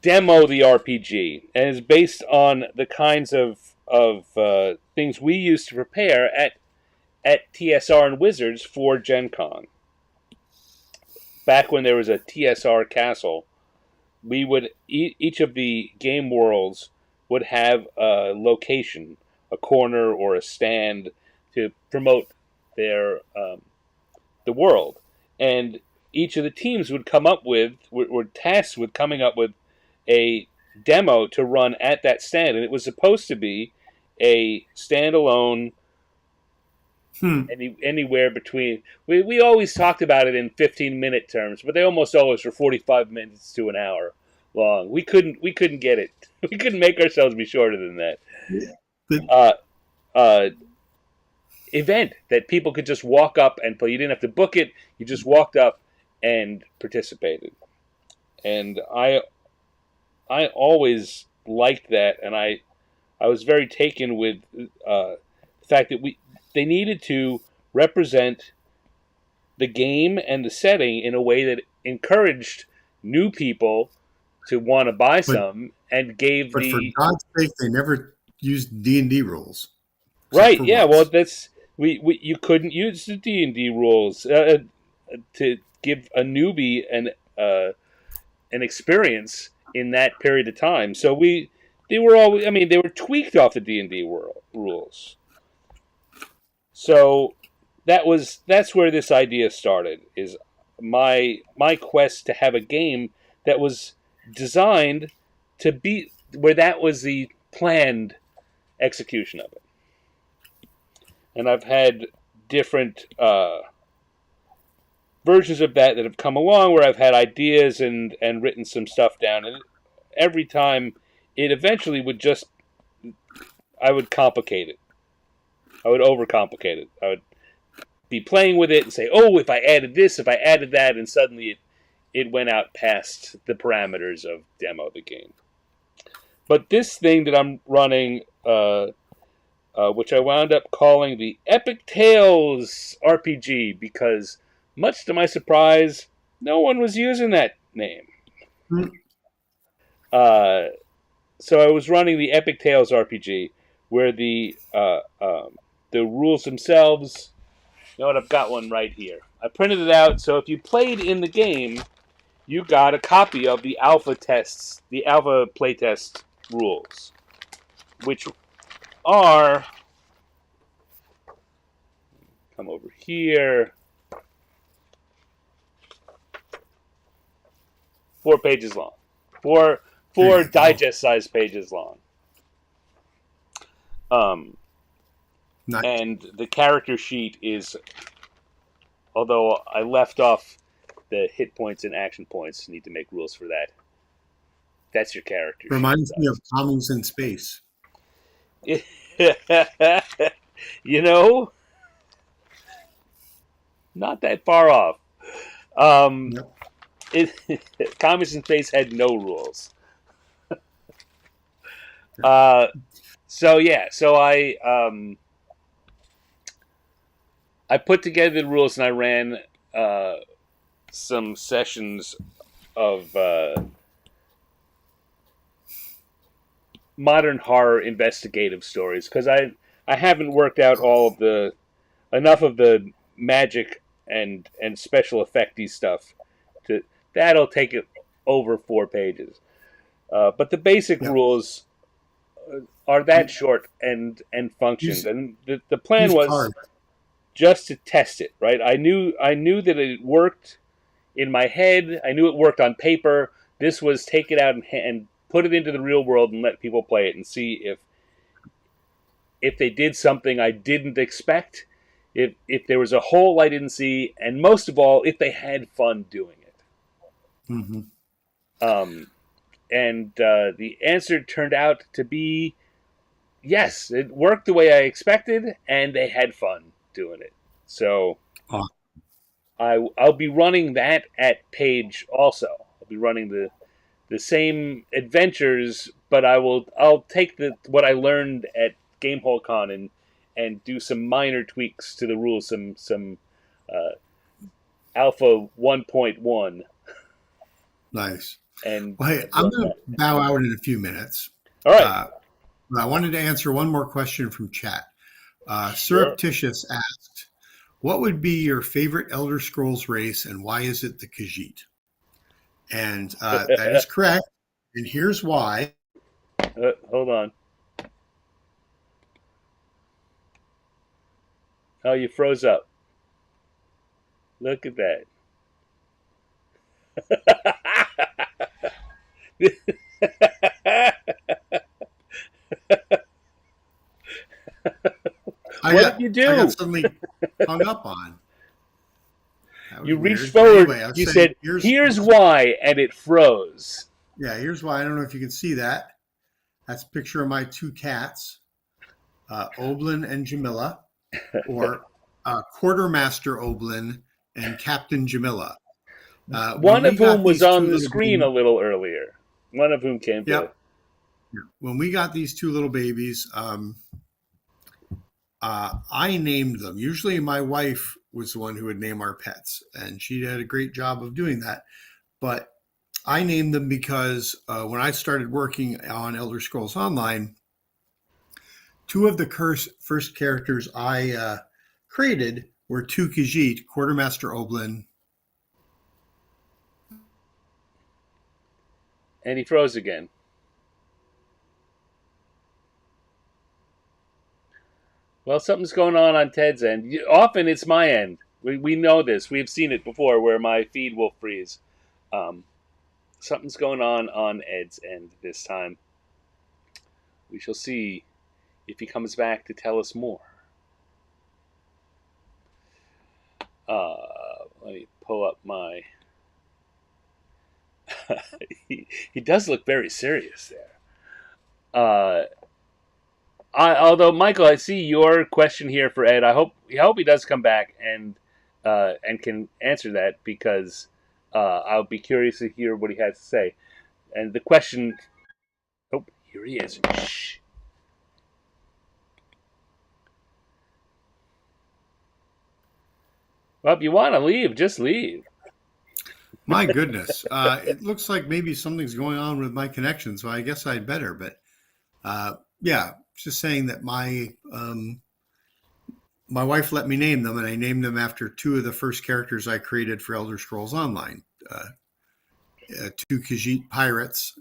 demo the RPG, and it's based on the kinds of things we used to prepare at TSR and Wizards for Gen Con. Back when there was a TSR castle, we would each of the game worlds would have a location, a corner or a stand to promote their the world. And each of the teams would come up with were tasked with coming up with a demo to run at that stand, and it was supposed to be a standalone Hmm. anywhere between. We always talked about it in 15-minute terms, but they almost always were 45 minutes to an hour long. We couldn't get it. We couldn't make ourselves be shorter than that. Yeah. But Uh, uh, Event that people could just walk up and play. You didn't have to book it. You just walked up and participated. And I always liked that, and I was very taken with the fact that they needed to represent the game and the setting in a way that encouraged new people to want to buy but some and gave but for the God's sake, they never used D&D rules except right. for Yeah, well, once. that's we you couldn't use the D&D rules to give a newbie an experience in that period of time. So they were always, I mean, they were tweaked off the D&D world rules. So that's where this idea started, is my quest to have a game that was designed to be where that was the planned execution of it. And I've had different versions of that have come along where I've had ideas and written some stuff down, and every time it eventually would just I would complicate it. I would overcomplicate it. I would be playing with it and say, "Oh, if I added this, if I added that," and suddenly it went out past the parameters of demo the game. But this thing that I'm running, which I wound up calling the Epic Tales RPG, because much to my surprise, no one was using that name. Hmm. Uh, so I was running the Epic Tales RPG, where the rules themselves. You know what? I've got one right here. I printed it out, so if you played in the game, you got a copy of the alpha tests, the alpha playtest rules, which are come over here, 4 pages long, four There four you go. digest sized pages long. Um, Nice. and the character sheet is, although I left off the hit points and action points, need to make rules for that. That's your character sheet Reminds me of size. Commies in Space. You know, not that far off. Um, Yep. it, Comics in Space had no rules. Yep. Uh, so yeah, so I put together the rules and I ran uh, some sessions of modern horror investigative stories because I haven't worked out all of the enough of the magic and special effecty stuff to that'll take it over 4 pages. But the basic Yep. rules are that short and functioned, Use and the plan use was cards. just to test it. Right, I knew that it worked in my head. I knew it worked on paper. This was take it out and put it into the real world and let people play it and see if they did something I didn't expect, if there was a hole I didn't see, and most of all, if they had fun doing it. Hmm. Um, and the answer turned out to be yes, it worked the way I expected, and they had fun doing it. So Oh, I'll be running that at Page also. I'll be running the same adventures, but I'll take the what I learned at GameholeCon and do some minor tweaks to the rules, some uh, Alpha 1.1, nice. and Well, hey, I'm run going to that. bow out in a few minutes. All right, Uh, but I wanted to answer one more question from chat. sure. Surreptitious asked, "What would be your favorite Elder Scrolls race, and why is it the Khajiit?" And that is correct. And here's why. Hold on. Oh, you froze up. Look at that. What did you I got do? suddenly hung up on. That was You reached weird. But forward. anyway, I was You saying said, "Here's why," and it froze. here's why. I don't know if you can see that. That's a picture of my two cats, Oblin and Jamila, or Quartermaster Oblin and Captain Jamila. When One we of whom got was these two on the little screen a babies, little earlier. One of whom came to. yep, when we got these two little babies, I named them. Usually, my wife was the one who would name our pets, and she did a great job of doing that. But I named them because when I started working on Elder Scrolls Online, two of the first characters I created were two Khajiit, Quartermaster Oblin. And he froze again. Well, something's going on Ted's end. Often it's my end. We know this. We've seen it before where my feed will freeze. Um, Something's going on Ed's end this time. We shall see if he comes back to tell us more. Let me pull up my. He does look very serious there. Although Michael, I see your question here for Ed. I hope he does come back and can answer that because I'll be curious to hear what he has to say. And the question. Oh, here he is. Shh. Well, if you want to leave, just leave. My goodness, it looks like maybe something's going on with my connection, so I guess I'd better. But yeah, just saying that my wife let me name them, and I named them after two of the first characters I created for Elder Scrolls Online. Two Khajiit pirates,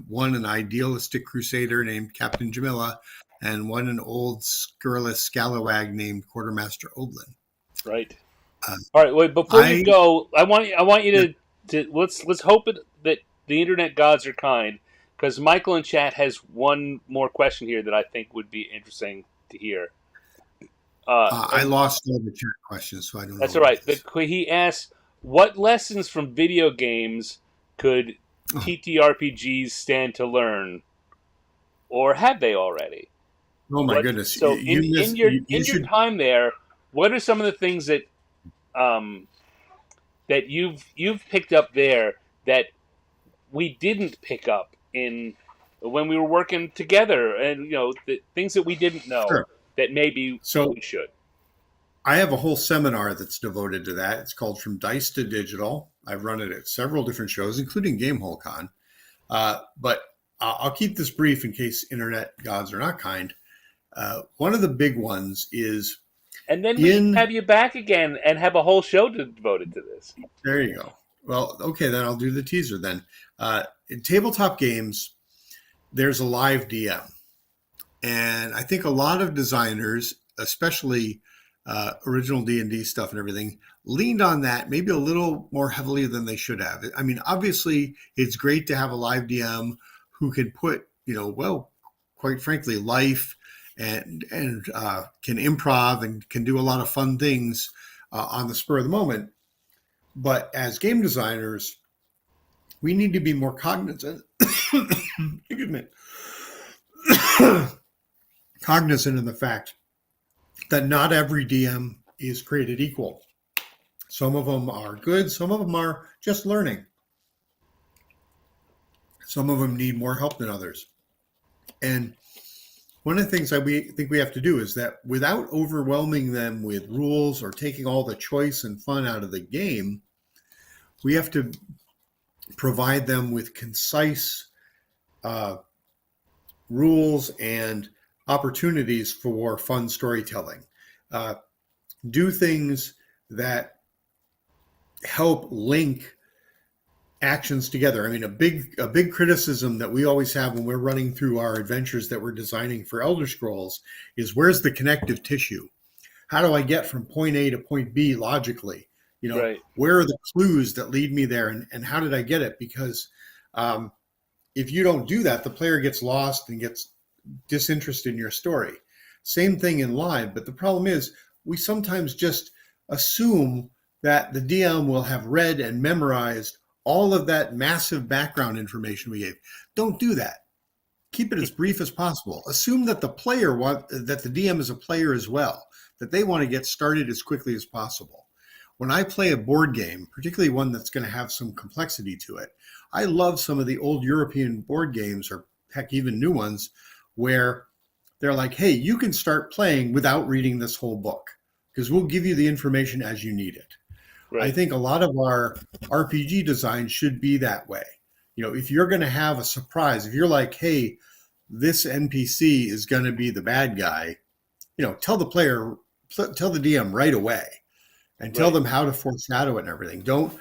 one an idealistic crusader named Captain Jamila, and one an old scurrilous scalawag named Quartermaster Oblin. Right. Uh, All right. Wait. Before you I go, I want you to let's hope that the internet gods are kind, because Michael in chat has one more question here that I think would be interesting to hear. I And lost all the chat questions, so I don't know that's all what it right. is. He asks, "What lessons from video games could Oh, TTRPGs stand to learn, or have they already?" oh my What goodness, so you in your should. time there, what are some of the things um, that you've picked up there that we didn't pick up in when we were working together, and the things that we didn't know Sure. that maybe So we should. I have a whole seminar that's devoted to that. It's called From Dice to Digital. I've run it at several different shows, including GameholeCon. But I'll keep this brief in case internet gods are not kind. One of the big ones is And then we can in, have you back again and have a whole show devoted to this. there you go. Well, okay, then I'll do the teaser then. In tabletop games, there's a live DM. And I think a lot of designers, especially original D&D stuff and everything, leaned on that maybe a little more heavily than they should have. I mean, obviously, it's great to have a live DM who can put, well, quite frankly, life and can improv and can do a lot of fun things on the spur of the moment. But as game designers, we need to be more cognizant. Excuse me. Cognizant of the fact that not every DM is created equal. Some of them are good, some of them are just learning. Some of them need more help than others. And one of the things that we think we have to do is that without overwhelming them with rules or taking all the choice and fun out of the game, we have to provide them with concise rules and opportunities for fun storytelling. Do things that help link actions together. I mean, a big criticism that we always have when we're running through our adventures that we're designing for Elder Scrolls is, where's the connective tissue? How do I get from point A to point B logically? Right. Where are the clues that lead me there, and how did I get it? Because um, if you don't do that, the player gets lost and gets disinterested in your story. Same thing in live, but the problem is we sometimes just assume that the DM will have read and memorized all of that massive background information we gave. Don't do that. Keep it as brief as possible. Assume that that the DM is a player as well, that they want to get started as quickly as possible. When I play a board game, particularly one that's going to have some complexity to it, I love some of the old European board games, or heck, even new ones, where they're like, hey, you can start playing without reading this whole book because we'll give you the information as you need it. I Right. think a lot of our RPG design should be that way. If you're going to have a surprise, if you're like, hey, this NPC is going to be the bad guy, tell the DM right away and tell Right. them how to foreshadow it and everything. Don't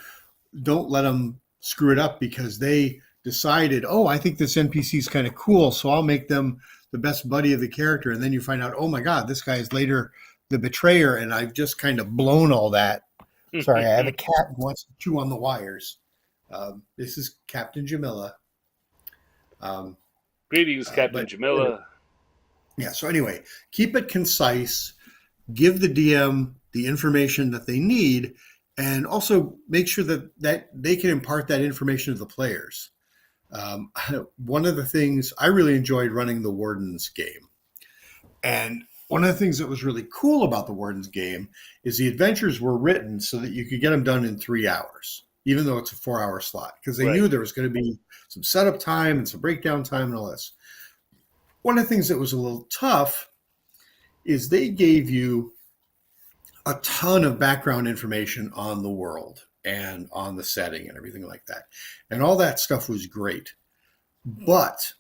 let them screw it up because they decided, oh, I think this NPC is kind of cool, so I'll make them the best buddy of the character. And then you find out, oh my God, this guy is later the betrayer, and I've just kind of blown all that. Sorry, I have a cat who wants to chew on the wires. This is Captain Jamila. Um, Greetings, Captain but Jamila. yeah, so anyway, keep it concise, give the DM the information that they need, and also make sure that they can impart that information to the players. One of the things I really enjoyed running the Warden's game. And one of the things that was really cool about the Warden's game is the adventures were written so that you could get them done in 3 hours, even though it's a 4-hour slot, because they Right. knew there was going to be some setup time and some breakdown time and all this. One of the things that was a little tough is they gave you a ton of background information on the world and on the setting and everything like that. And all that stuff was great. But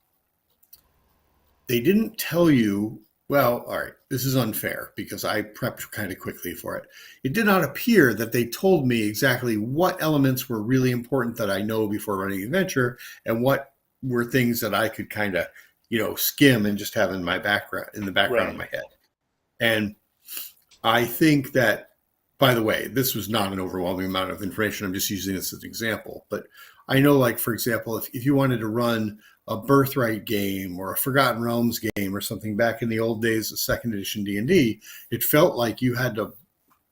they didn't tell you, well, all right, this is unfair because I prepped kind of quickly for it. It did not appear that they told me exactly what elements were really important that I know before running the adventure and what were things that I could kind of, skim and just have in my background, in the background of Right. my head. And I think that, by the way, this was not an overwhelming amount of information. I'm just using this as an example. But I know, like, for example, if you wanted to run a Birthright game or a Forgotten Realms game or something back in the old days of second edition D&D, it felt like you had to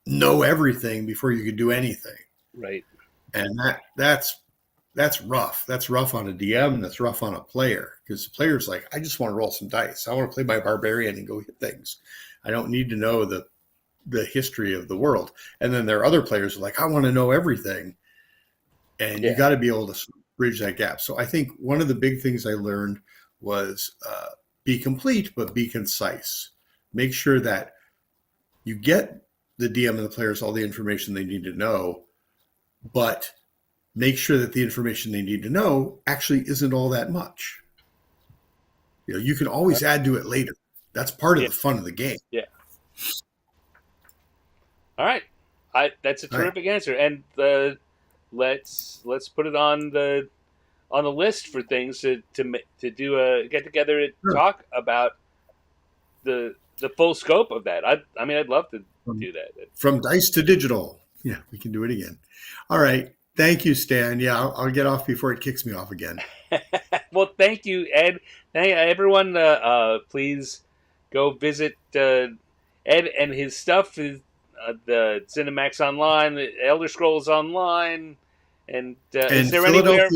know everything before you could do anything. Right. And that's rough. That's rough on a DM. That's rough on a player because the player's like, I just want to roll some dice. I want to play my barbarian and go hit things. I don't need to know the history of the world. And then there are other players who are like, I want to know everything. And you got to be able to bridge that gap. So I think one of the big things I learned was be complete, but be concise. Make sure that you get the DM and the players all the information they need to know, but make sure that the information they need to know actually isn't all that much. You can always add to it later. That's part of Yeah. the fun of the game. Yeah. All right. That's a All right. terrific answer. And let's put it on the list for things to do a get together and Sure. talk about the full scope of that. I mean, I'd love to do that. From dice to digital. Yeah, we can do it again. All right. Thank you, Stan. Yeah, I'll get off before it kicks me off again. Well, thank you, Ed. Thank everyone. Please go visit Ed and his stuff. The Cinemax Online, the Elder Scrolls Online, and is And there anywhere?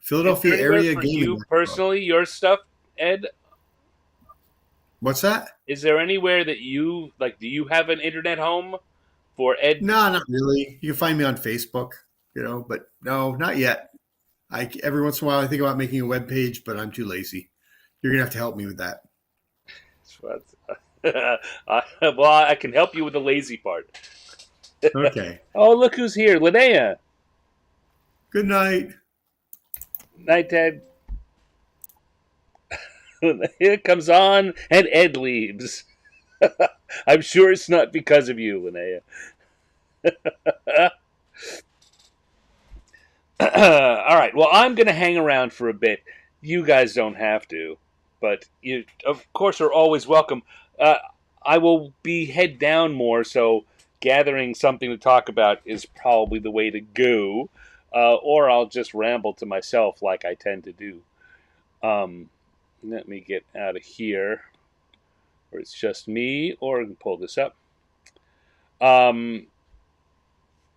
Philadelphia area For gaming. you personally, your stuff, Ed? What's that? Is there anywhere that you like? Do you have an internet home for Ed? No, not really. You can find me on Facebook, but no, not yet. Every once in a while I think about making a web page, but I'm too lazy. You're gonna have to help me with that. Well, I can help you with the lazy part. Okay. Oh, look who's here, Linnea. Good night. Night, Ted. Here comes on, and Ed leaves. I'm sure it's not because of you, Linnea. All right. Well, I'm going to hang around for a bit. You guys don't have to, but you, of course, are always welcome. I will be head down more, so gathering something to talk about is probably the way to go, or I'll just ramble to myself like I tend to do. Let me get out of here, where it's just me, or I can pull this up. Um,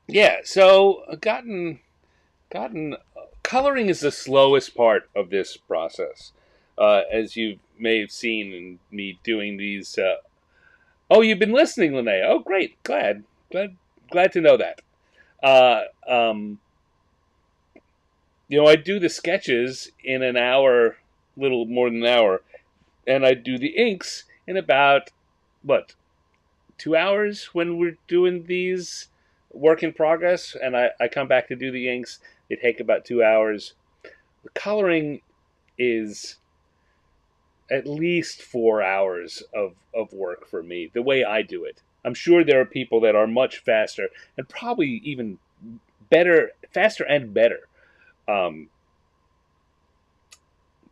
yeah, so gotten coloring is the slowest part of this process, as you may have seen in me doing these. Oh, you've been listening, Lene. Oh, great, glad to know that. Uh, um, I do the sketches in an hour, little more than an hour, and I do the inks in about what 2 hours when we're doing these work in progress, and I come back to do the inks. They take about 2 hours. The coloring is at least 4 hours of work for me, the way I do it. I'm sure there are people that are much faster and probably even better, faster and better. Um,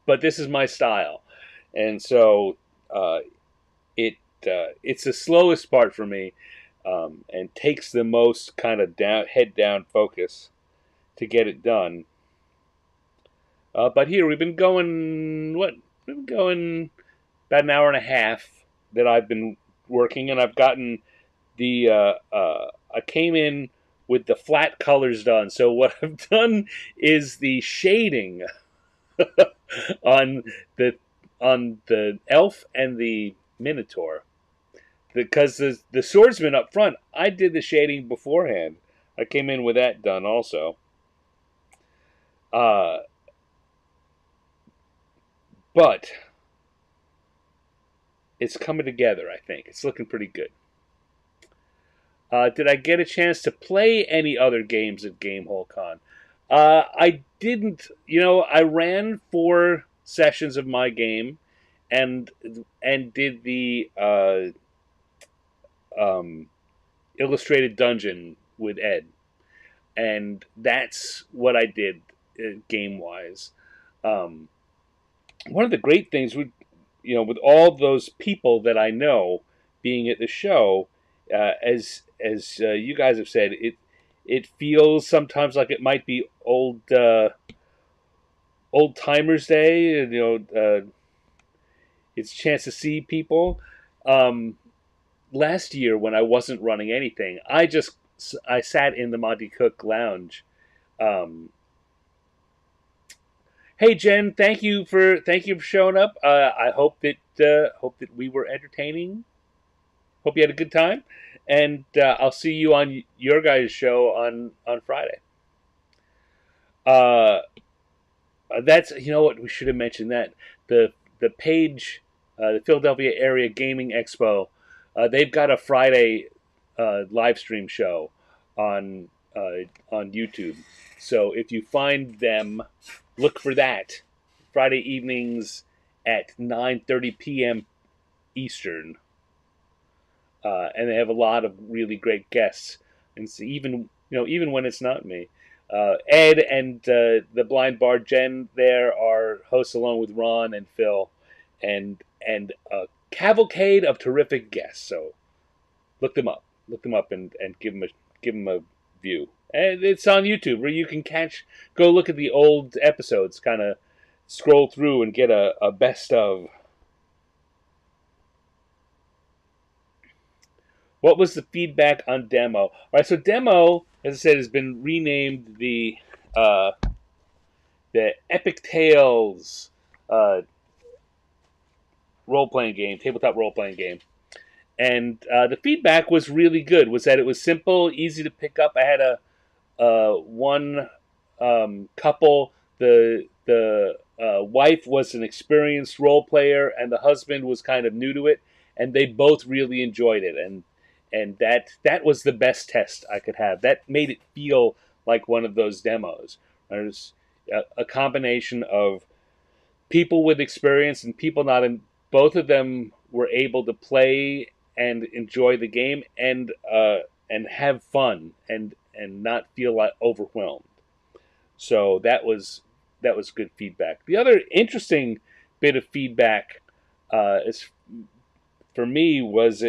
but this is my style, and so uh, it's the slowest part for me, and takes the most kind of head down focus to get it done. But here we've been going about an hour and a half that I've been working, and I've gotten the I came in with the flat colors done. So what I've done is the shading on the elf and the minotaur, because the swordsman up front, I did the shading beforehand. I came in with that done also. Uh, but it's coming together. I think it's looking pretty good. Did I get a chance to play any other games at Gamehole Con? I didn't. I ran 4 sessions of my game, and did the illustrated dungeon with Ed, and that's what I did game wise. Um, One of the great things with all those people that I know being at the show, as you guys have said, it feels sometimes like it might be old timers day. It's a chance to see people. Last year when I wasn't running anything, I sat in the Monty Cook Lounge. Um, Hey Jen, thank you for showing up. I hope that we were entertaining. Hope you had a good time, and I'll see you on your guys' show on Friday. Uh, that's what we should have mentioned that the page, the Philadelphia Area Gaming Expo, they've got a Friday live stream show on on YouTube. So if you find them, look for that Friday evenings at 9:30 p.m. Eastern, and they have a lot of really great guests. And so even when it's not me, Ed and the Blind Bard Jen there are hosts along with Ron and Phil, and a cavalcade of terrific guests. So look them up, and give them a view. And it's on YouTube where you can go look at the old episodes, kind of scroll through and get a best of. What was the feedback on demo? All right, so demo, as I said, has been renamed the Epic Tales role playing game, tabletop role playing game, and the feedback was really good. Was that it was simple, easy to pick up. I had one couple. The wife was an experienced role player, and the husband was kind of new to it, and they both really enjoyed it. And that was the best test I could have. That made it feel like one of those demos. There's a combination of people with experience and people not in. Both of them were able to play and enjoy the game, and have fun, and not feel like overwhelmed. So that was good feedback. The other interesting bit of feedback is for me was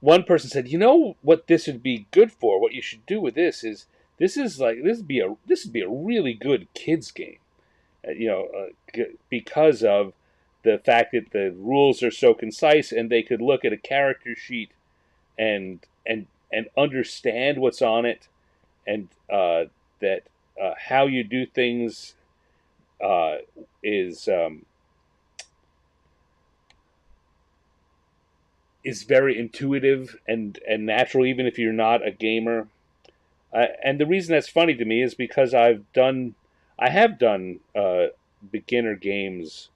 one person said, "You know what this would be good for? What you should do with this is like this would be a really good kids game, because of the fact that the rules are so concise and they could look at a character sheet and understand what's on it, and that how you do things uh, is is very intuitive and natural, even if you're not a gamer." And the reason that's funny to me is because I have done beginner games,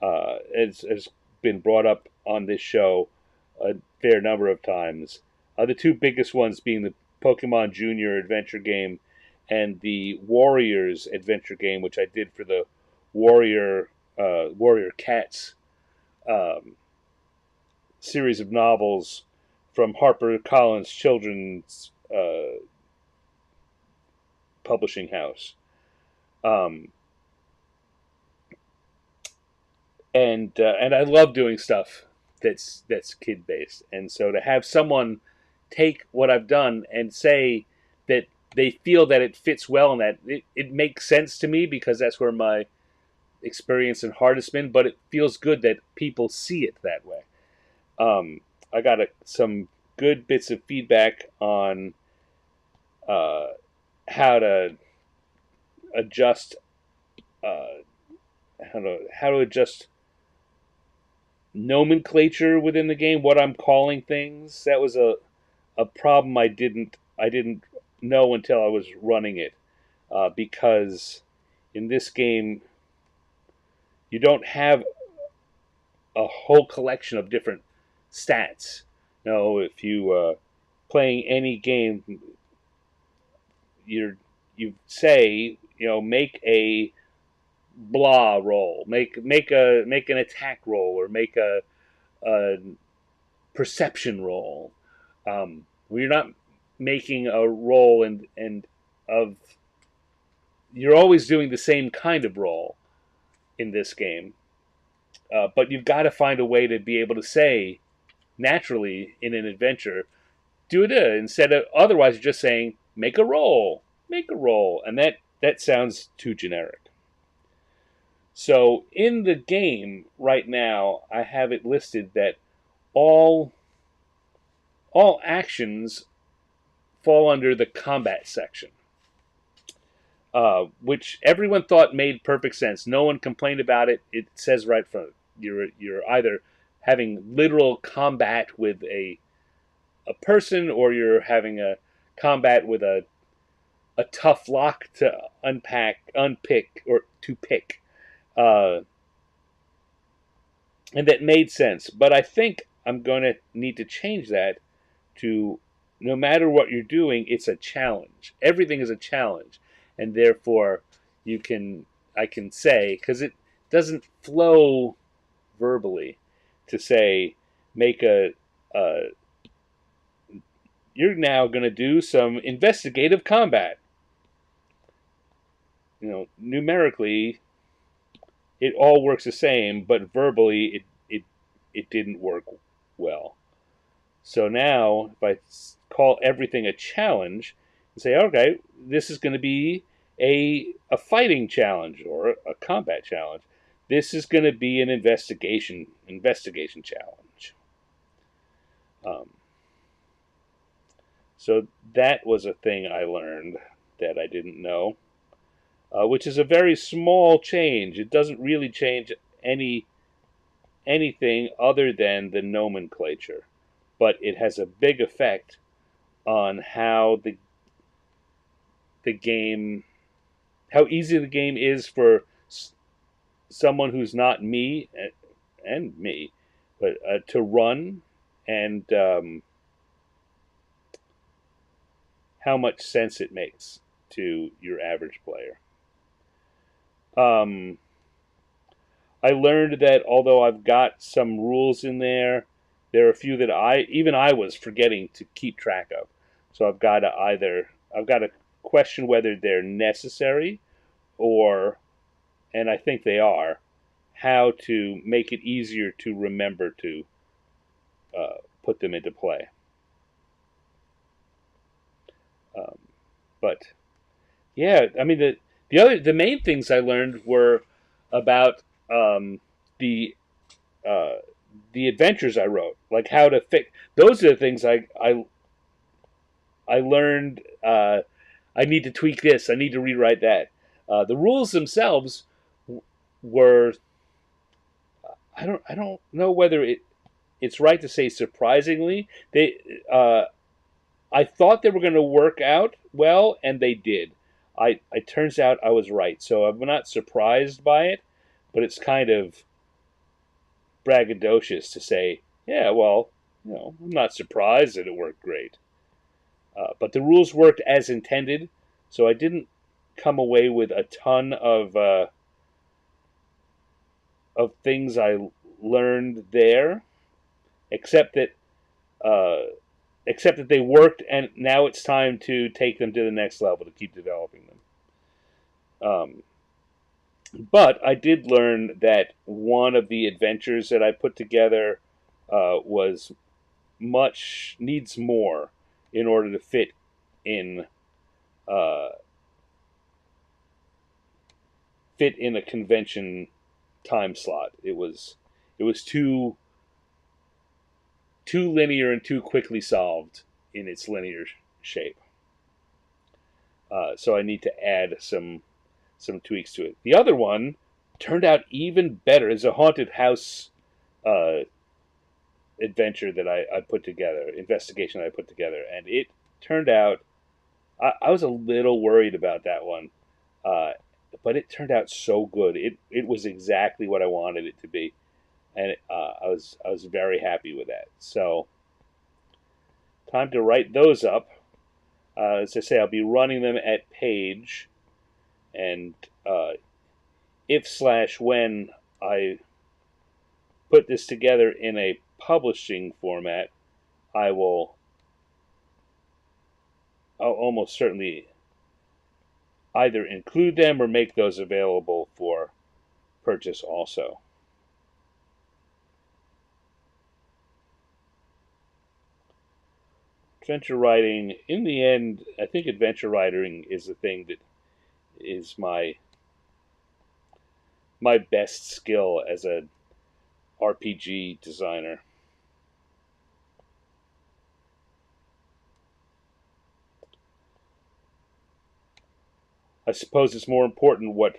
as has been brought up on this show a fair number of times. The two biggest ones being the Pokemon Junior adventure game and the Warriors adventure game, which I did for the Warrior Cats um, series of novels from HarperCollins Children's publishing house. Um, and I love doing stuff that's kid based. And so to have someone take what I've done and say that they feel that it fits well and that it makes sense to me because that's where my experience and heart has been, but it feels good that people see it that way. I got some good bits of feedback on uh, how to adjust uh, how to adjust nomenclature within the game, what I'm calling things. That was a problem I didn't know until I was running it, because in this game you don't have a whole collection of different stats. If you playing any game, you say, make a blah roll, make an attack roll, or make a perception roll. You're not making a roll and of you're always doing the same kind of roll in this game, but you've got to find a way to be able to say naturally in an adventure, do it instead of otherwise you're just saying make a roll, and that sounds too generic. So in the game right now, I have it listed that all all actions fall under the combat section, which everyone thought made perfect sense. No one complained about it. It says right from it, you're either having literal combat with a person, or you're having a combat with a tough lock to unpick, or to pick. Uh, and that made sense. But I think I'm going to need to change that to, no matter what you're doing, it's a challenge. Everything is a challenge, and therefore I can say, because it doesn't flow verbally, to say make a you're now going to do some investigative combat. Numerically, it all works the same, but verbally, it didn't work well. So now, if I call everything a challenge and say, okay, this is going to be a fighting challenge or a combat challenge. This is going to be an investigation challenge. Um, so that was a thing I learned that I didn't know, which is a very small change. It doesn't really change anything other than the nomenclature, but it has a big effect on the game, how easy the game is for someone who's not me and me, but to run, and how much sense it makes to your average player. Um, I learned that although I've got some rules in there, there are a few that I was forgetting to keep track of. So I've got to question whether they're necessary, or, and I think they are, how to make it easier to remember to put them into play. Um, but yeah, I mean the main things I learned were about the uh, the adventures I wrote, like how to fix. Those are the things I learned. I need to tweak this. I need to rewrite that. The rules themselves were. I don't know whether it's right to say surprisingly. I thought they were going to work out well, and they did. It turns out I was right, so I'm not surprised by it, but it's kind of braggadocious to say, yeah, well, I'm not surprised that it worked great. But the rules worked as intended, so I didn't come away with a ton of things I learned there, except that uh, except that they worked, and now it's time to take them to the next level to keep developing them. But I did learn that one of the adventures that I put together was much needs more in order to in uh, fit in a convention time slot. It was too linear and too quickly solved in its linear shape. So I need to add some tweaks to it. The other one turned out even better. It's a haunted house uh, adventure that I put together, investigation that I put together, and it turned out. I was a little worried about that one, uh, but it turned out so good. It was exactly what I wanted it to be, and I was very happy with that. So time to write those up. As I say, I'll be running them at Page, and if/when I put this together in a publishing format, I'll almost certainly either include them or make those available for purchase also. Adventure writing, in the end, I think adventure writing is the thing that is my best skill as a RPG designer. I suppose it's more important what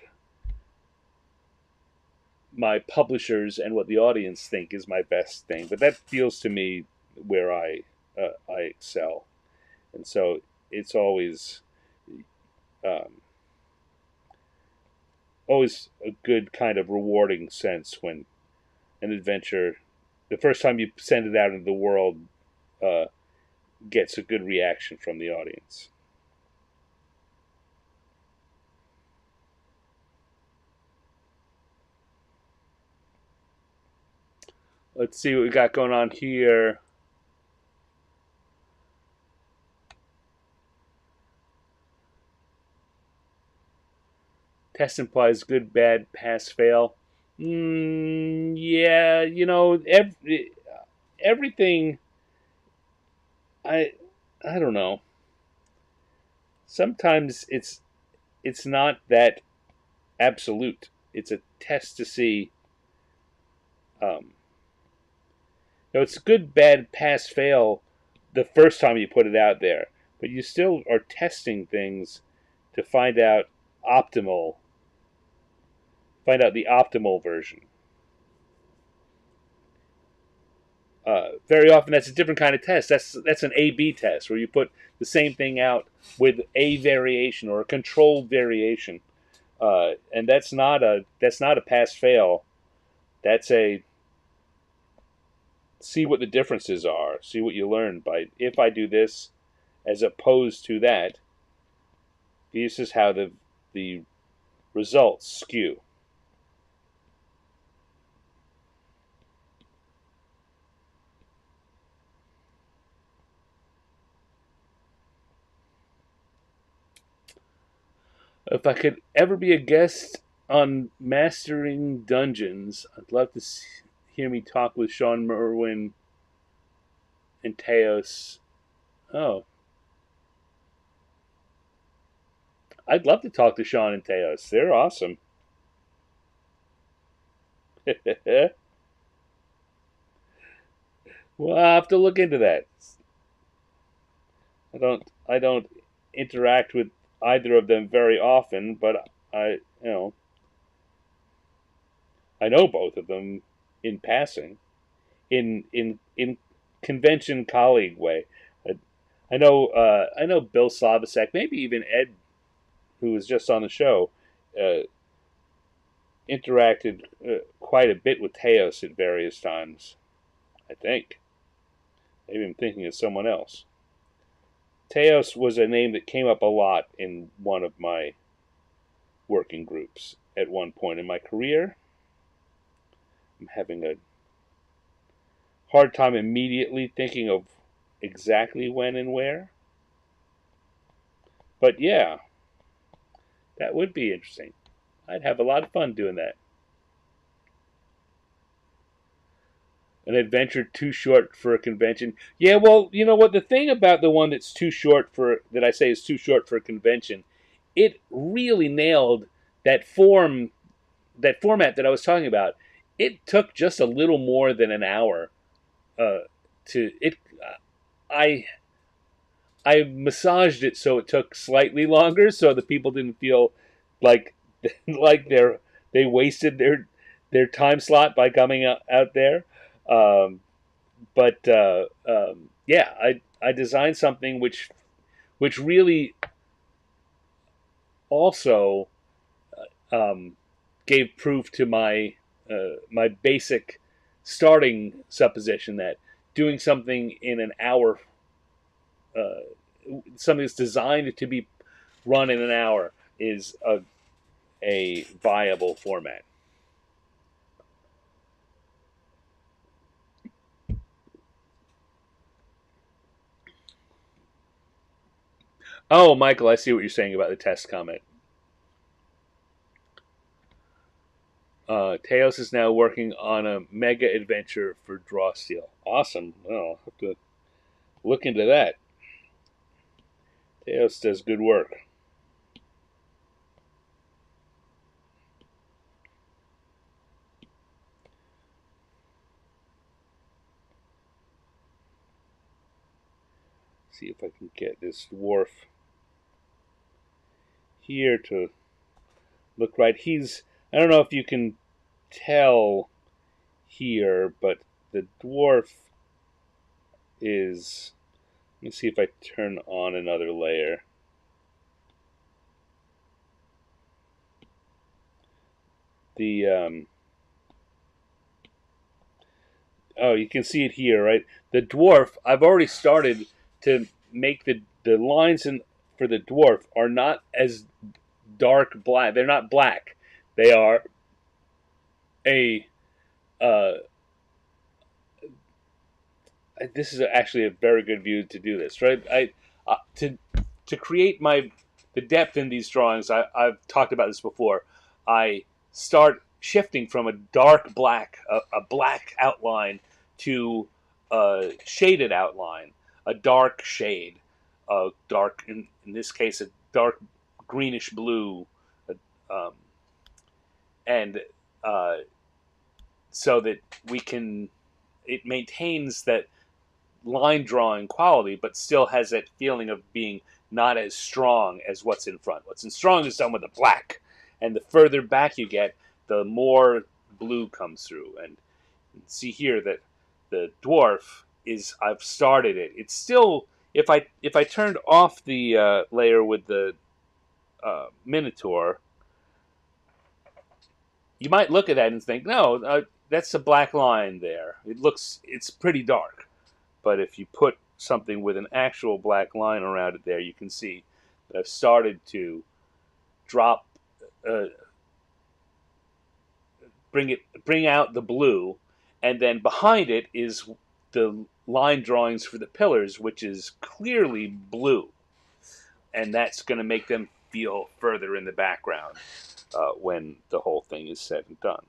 my publishers and what the audience think is my best thing, but that feels to me where I excel, and so it's um, always a good kind of rewarding sense when an adventure, the first time you send it out into the world, uh, gets a good reaction from the audience. Let's see what we got going on here. Test implies good, bad, pass, fail. Yeah, everything. I I don't know. Sometimes it's not that absolute. It's a test to see. Um, it's good, bad, pass, fail the first time you put it out there, but you still are testing things to optimal, find out the optimal version. Very often, that's a different kind of test. That's an A/B test where you put the same thing out with a variation or a controlled variation, and that's not a pass fail. That's a see what the differences are, see what you learn by if I do this as opposed to that. This is how the results skew. If I could ever be a guest on Mastering Dungeons, I'd love to hear me talk with Sean Merwin and Teos. Oh, I'd love to talk to Sean and Teos. They're awesome. Well, I'll have to look into that. I don't interact with either of them very often, but I know both of them in passing, in convention colleague way. I, I know Bill Slavacek, maybe even Ed, who was just on the show, uh, interacted quite a bit with Teos at various times. I think maybe I'm thinking of someone else. Teos was a name that came up a lot in one of my working groups at one point in my career. I'm having a hard time immediately thinking of exactly when and where. But yeah, that would be interesting. I'd have a lot of fun doing that. An adventure too short for a convention. Yeah, well, you know what? The thing about the one that's too short for, that I say is too short for a convention, it really nailed that format that I was talking about. It took just a little more than an hour uh, to it. I I massaged it so it took slightly longer, so the people didn't feel like like they wasted their time slot by coming out there. Um, but yeah, I designed something which really also um, gave proof to my basic starting supposition that doing something in an hour, something that's designed to be run in an hour, is a viable format. Oh, Michael, I see what you're saying about the test comment. Teos is now working on a mega adventure for Drawsteel. Awesome. Well, I'll have to look into that. Teos does good work. See if I can get this dwarf here to look right. I don't know if you can tell here, but the dwarf is. Let me see if I turn on another layer. The oh, you can see it here, right? The dwarf. I've already started to make the lines for the dwarf are not as dark black. They're not black. They are a. Uh, this is actually a very good view to do this, right? To create the depth in these drawings. I've talked about this before. I start shifting from a dark black, a black outline, to a shaded outline, a dark shade, a dark in this case a dark greenish blue, um, and uh, so that we can it maintains that line drawing quality, but still has that feeling of being not as strong as what's in front. What's in strong is done with the black, and the further back you get, the more blue comes through. And see here that the dwarf is I've started it. It's still if I turned off the layer with the Minotaur, you might look at that and think, no, that's a black line there. It's pretty dark. But if you put something with an actual black line around it there, you can see that I've started to drop, uh, bring out the blue, and then behind it is the line drawings for the pillars, which is clearly blue, and that's going to make them feel further in the background when the whole thing is said and done.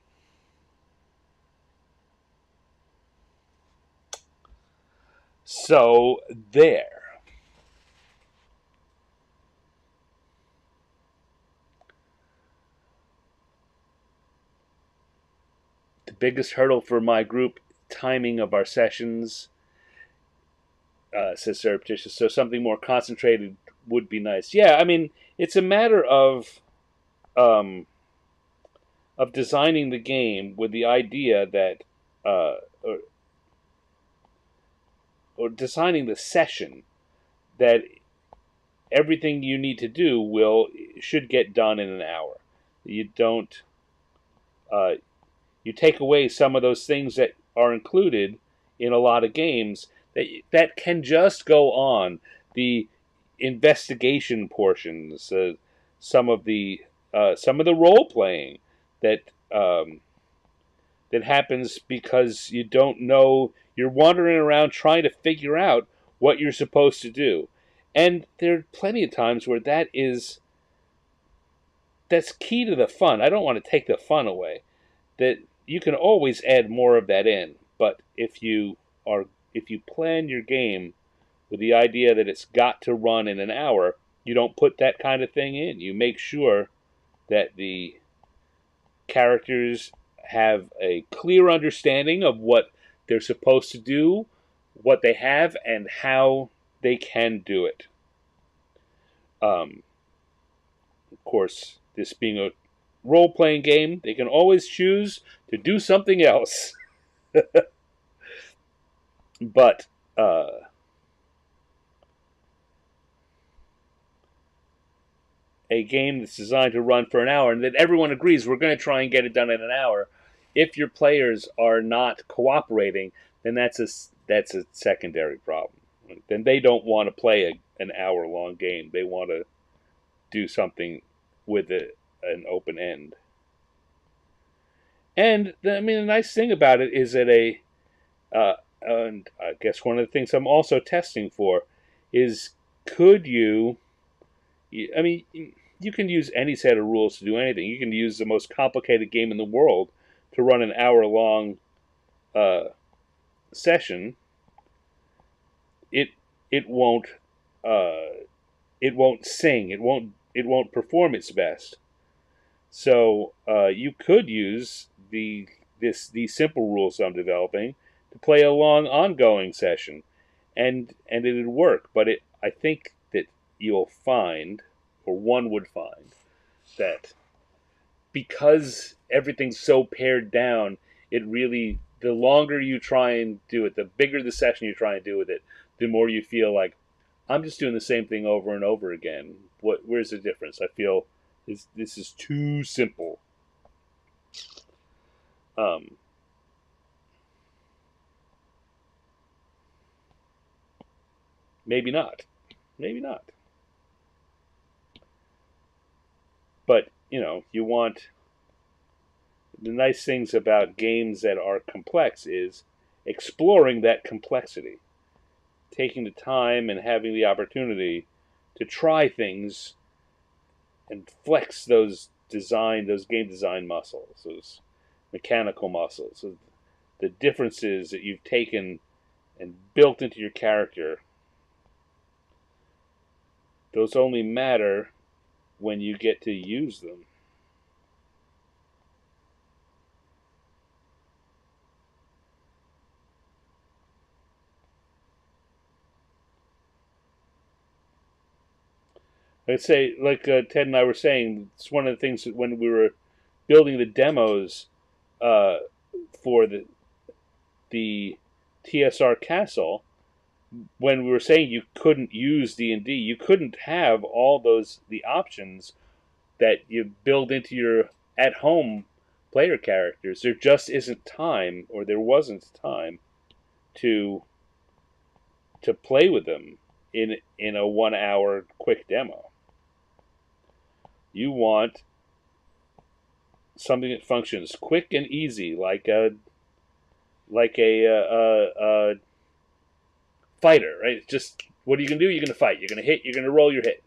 So there. The biggest hurdle for my group, timing of our sessions, says Surreptitious. So something more concentrated would be nice. Yeah, I mean, it's a matter um, of designing the game with the idea that, or designing the session that everything you need to do should get done in an hour. You don't. Uh, you take away some of those things that are included in a lot of games that can just go on. The investigation portions, some of the role playing that um, that happens because you don't know. You're wandering around trying to figure out what you're supposed to do, and there are plenty of times where that's key to the fun. I don't want to take the fun away. That you can always add more of that in, but if you plan your game with the idea that it's got to run in an hour, you don't put that kind of thing in. You make sure that the characters have a clear understanding of what they're supposed to do, what they have, and how they can do it. Of course, this being a role playing game, they can always choose to do something else. But a game that's designed to run for an hour and that everyone agrees we're going to try and get it done in an hour, if your players are not cooperating, then that's a secondary problem. Then they don't want to play an hour long game. They want to do something with an open end. And the nice thing about it is that and I guess one of the things I'm also testing for is could you, I mean, you can use any set of rules to do anything. You can use the most complicated game in the world to run an hour long uh, session. It it won't uh, it won't sing. It won't perform its best. So you could use these simple rules I'm developing to play a long ongoing session, and it would work. But I think that you'll find, or one would find, that because everything's so pared down, it really the longer you try and do it, the bigger the session you try and do with it, the more you feel like I'm just doing the same thing over and over again. Where's the difference? I feel this is too simple. Um, maybe not, maybe not. But you want the nice things about games that are complex is exploring that complexity, taking the time and having the opportunity to try things and flex those game design muscles, those mechanical muscles, the differences that you've taken and built into your character. Those only matter when you get to use them. I'd say, like Ted and I were saying, it's one of the things that when we were building the demos uh, for the TSR Castle, when we were saying you couldn't use D&D, you couldn't have all the options that you build into your at-home player characters. There just isn't time, or there wasn't time to play with them in a 1 hour quick demo. You want something that functions quick and easy, like a fighter, right? Just what are you gonna do? You're gonna fight. You're gonna hit. You're gonna roll your hit.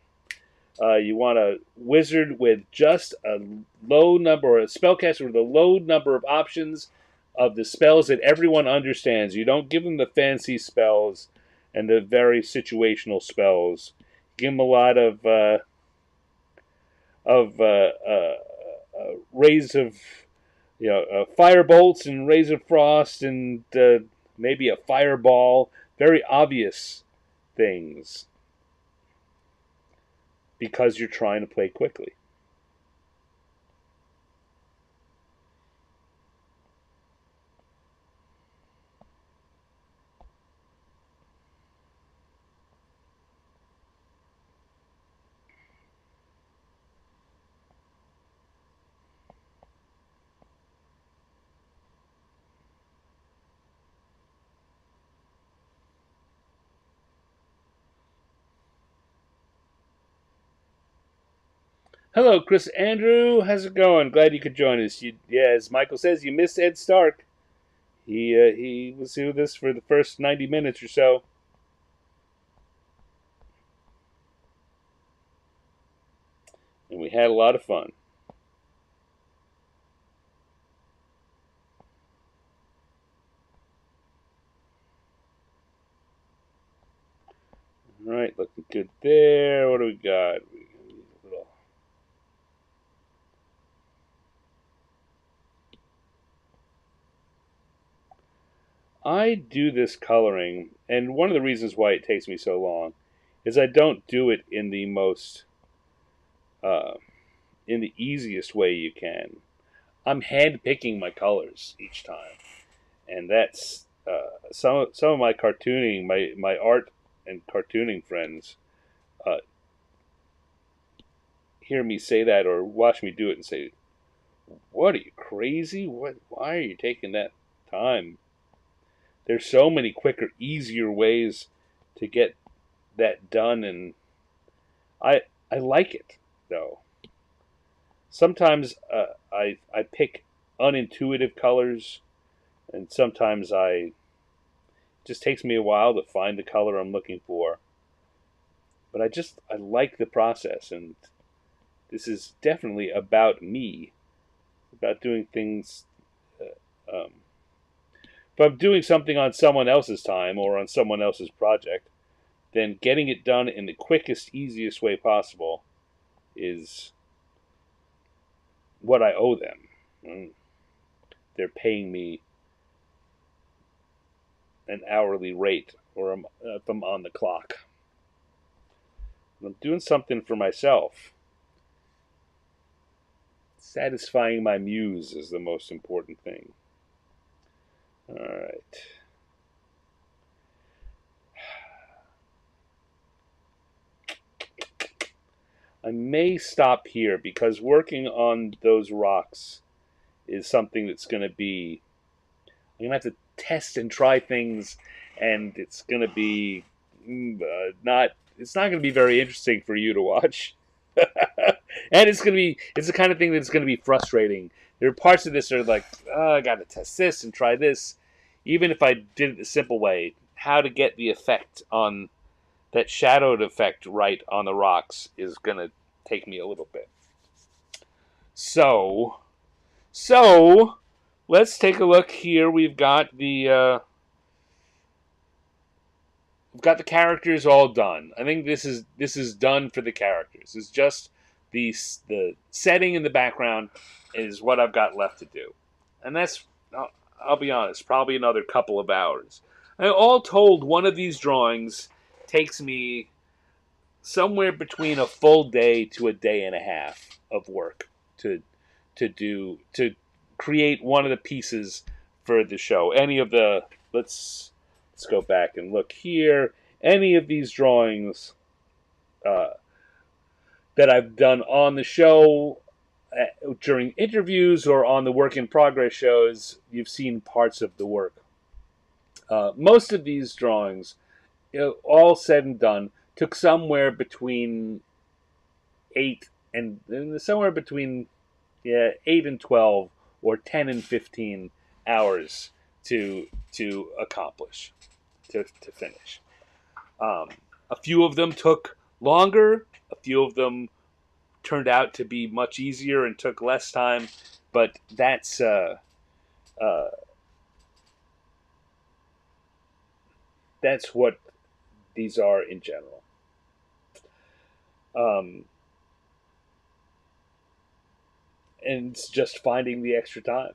You want a wizard with just a low number, or a spellcaster with a low number of options of the spells that everyone understands. You don't give them the fancy spells. and the very situational spells. Give them a lot of rays of fire bolts and rays of frost and maybe a fireball. Very obvious things because you're trying to play quickly. Hello, Chris Andrew. How's it going? Glad you could join us. As Michael says, you missed Ed Stark. He was with us for the first 90 minutes or so. And we had a lot of fun. All right, looking good there. What do we got? I do this coloring, and one of the reasons why it takes me so long is I don't do it in the most, in the easiest way you can. I'm hand picking my colors each time, and that's some of my cartooning, my art and cartooning friends uh, hear me say that or watch me do it and say, "What, are you crazy? What? Why are you taking that time?" There's so many quicker, easier ways to get that done, and I I like it though. Sometimes I pick unintuitive colors, and sometimes it just takes me a while to find the color I'm looking for. But I like the process, and this is definitely about me, about doing things. If I'm doing something on someone else's time or on someone else's project, then getting it done in the quickest, easiest way possible is what I owe them. They're paying me an hourly rate, or if I'm on the clock. I'm doing something for myself. Satisfying my muse is the most important thing. All right. I may stop here because working on those rocks is something that's going to be. I'm going to have to test and try things, and it's going to be not. It's not going to be very interesting for you to watch. And it's the kind of thing that's going to be frustrating. There are parts of this that are like, oh, I got to test this and try this. Even if I did it the simple way, how to get the effect on that shadowed effect right on the rocks is going to take me a little bit. So let's take a look here. We've got the characters all done. I think this is done for the characters. It's just the setting in the background is what I've got left to do, and that's I'll be honest, probably another couple of hours. And all told, one of these drawings takes me somewhere between a full day to a day and a half of work to create one of the pieces for the show. Any of the let's go back and look here. Any of these drawings uh, that I've done on the show during interviews or on the work in progress shows, you've seen parts of the work. Most of these drawings, all said and done, took somewhere between 8 and 12 or 10 and 15 hours to accomplish, to finish. A few of them took longer. A few of them turned out to be much easier and took less time. But that's uh, what these are in general. Um, and it's just finding the extra time.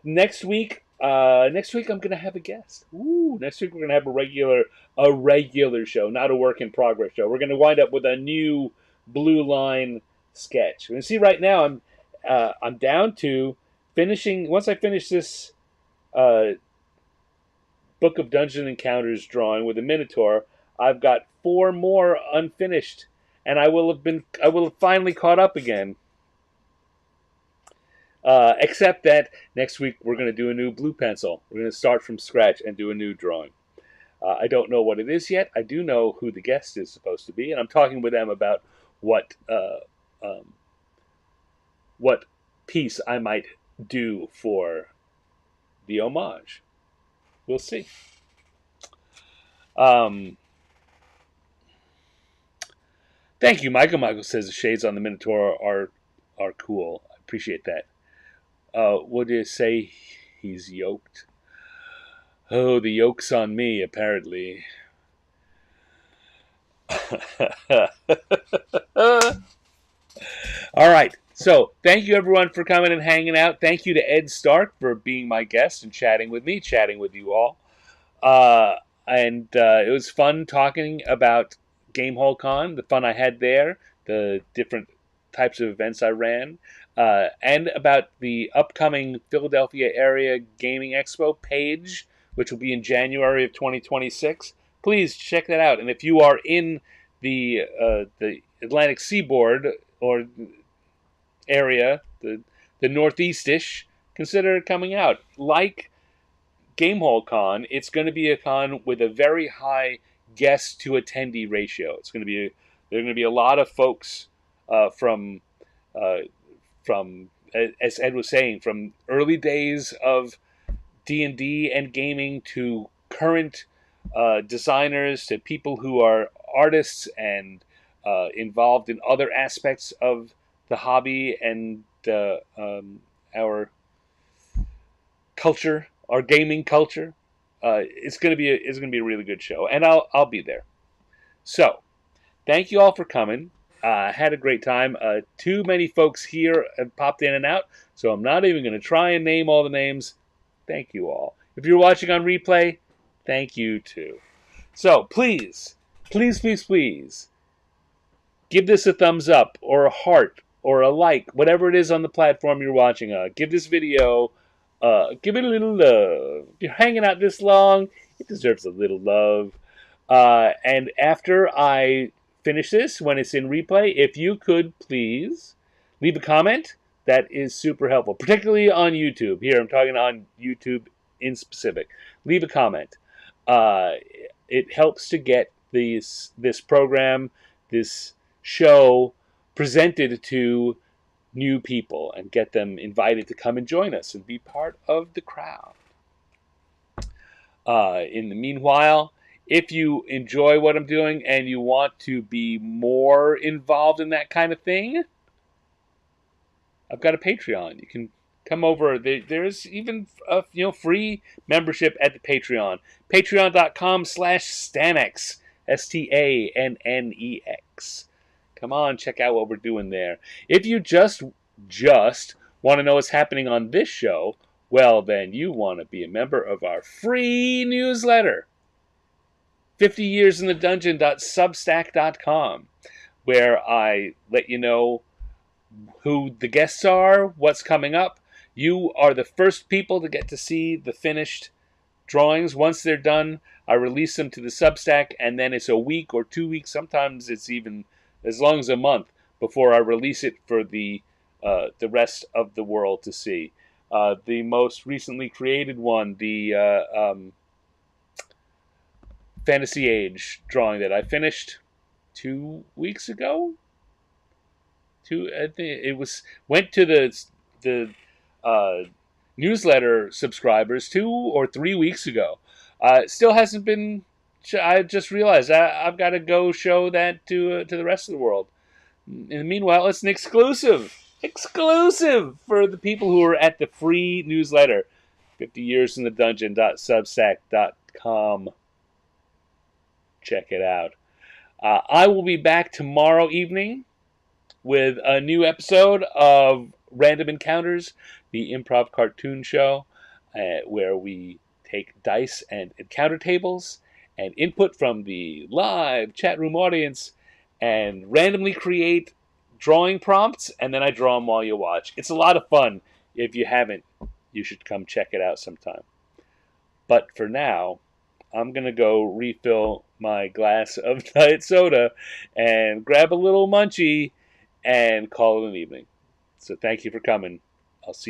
Next week, I'm gonna have a guest. Ooh, next week we're gonna have a regular show, not a work in progress show. We're gonna wind up with a new Blue Line sketch. You see, right now I'm down to finishing. Once I finish this uh, Book of Dungeon Encounters drawing with a Minotaur, I've got 4 more unfinished, and I will have finally caught up again. Except that next week we're going to do a new blue pencil. We're going to start from scratch and do a new drawing. I don't know what it is yet. I do know who the guest is supposed to be, and I'm talking with them about what what piece I might do for the homage. We'll see. Thank you, Michael. Michael says the shades on the Minotaur are cool. I appreciate that. What do you say? He's yoked. Oh, the yoke's on me, apparently. All right. So, thank you everyone for coming and hanging out. Thank you to Ed Stark for being my guest and chatting with me, chatting with you all. And it was fun talking about Gamehole Con, the fun I had there, the different types of events I ran, and about the upcoming Philadelphia Area Gaming Expo page, which will be in January of 2026. Please check that out. And if you are in the Atlantic Seaboard or area, the Northeast-ish, consider coming out. Like Gamehole Con, it's going to be a con with a very high guest to attendee ratio. There are going to be a lot of folks from as Ed was saying, from early days of D&D and gaming to current designers to people who are artists and involved in other aspects of the hobby and our culture, our gaming culture. It's gonna be a really good show, and I'll be there. So, thank you all for coming. Had a great time. Too many folks here have popped in and out, so I'm not even going to try and name all the names. Thank you all. If you're watching on replay, thank you too. So please, please, please, please, give this a thumbs up or a heart or a like, whatever it is on the platform you're watching on. Give this video, give it a little love. If you're hanging out this long, it deserves a little love. And after I finish this, when it's in replay, if you could please leave a comment, that is super helpful, particularly on YouTube. Here, I'm talking on YouTube in specific. Leave a comment. It helps to get this program, this show, presented to new people and get them invited to come and join us and be part of the crowd. In the meanwhile, if you enjoy what I'm doing and you want to be more involved in that kind of thing, I've got a Patreon. You can come over. There's even a free membership at the Patreon. Patreon.com/Stannex. STANNEX. Come on, check out what we're doing there. If you just want to know what's happening on this show, well, then you want to be a member of our free newsletter. 50 Years in the Dungeon.substack.com, where I let you know who the guests are, what's coming up. You are the first people to get to see the finished drawings. Once they're done, I release them to the Substack, and then it's a week or 2 weeks. Sometimes it's even as long as a month before I release it for the rest of the world to see. The most recently created one, the Fantasy Age drawing that I finished 2 weeks ago. I think it went to the newsletter subscribers 2 or 3 weeks ago. It still hasn't been. I just realized I've got to go show that to the rest of the world. In the meanwhile, it's an exclusive for the people who are at the free newsletter. 50 years in the dungeon.substack.com. Check it out. I will be back tomorrow evening with a new episode of Random Encounters, the improv cartoon show, where we take dice and encounter tables and input from the live chat room audience and randomly create drawing prompts, and then I draw them while you watch. It's a lot of fun. If you haven't, you should come check it out sometime. But for now, I'm going to go refill my glass of diet soda and grab a little munchie and call it an evening. So thank you for coming. I'll see you.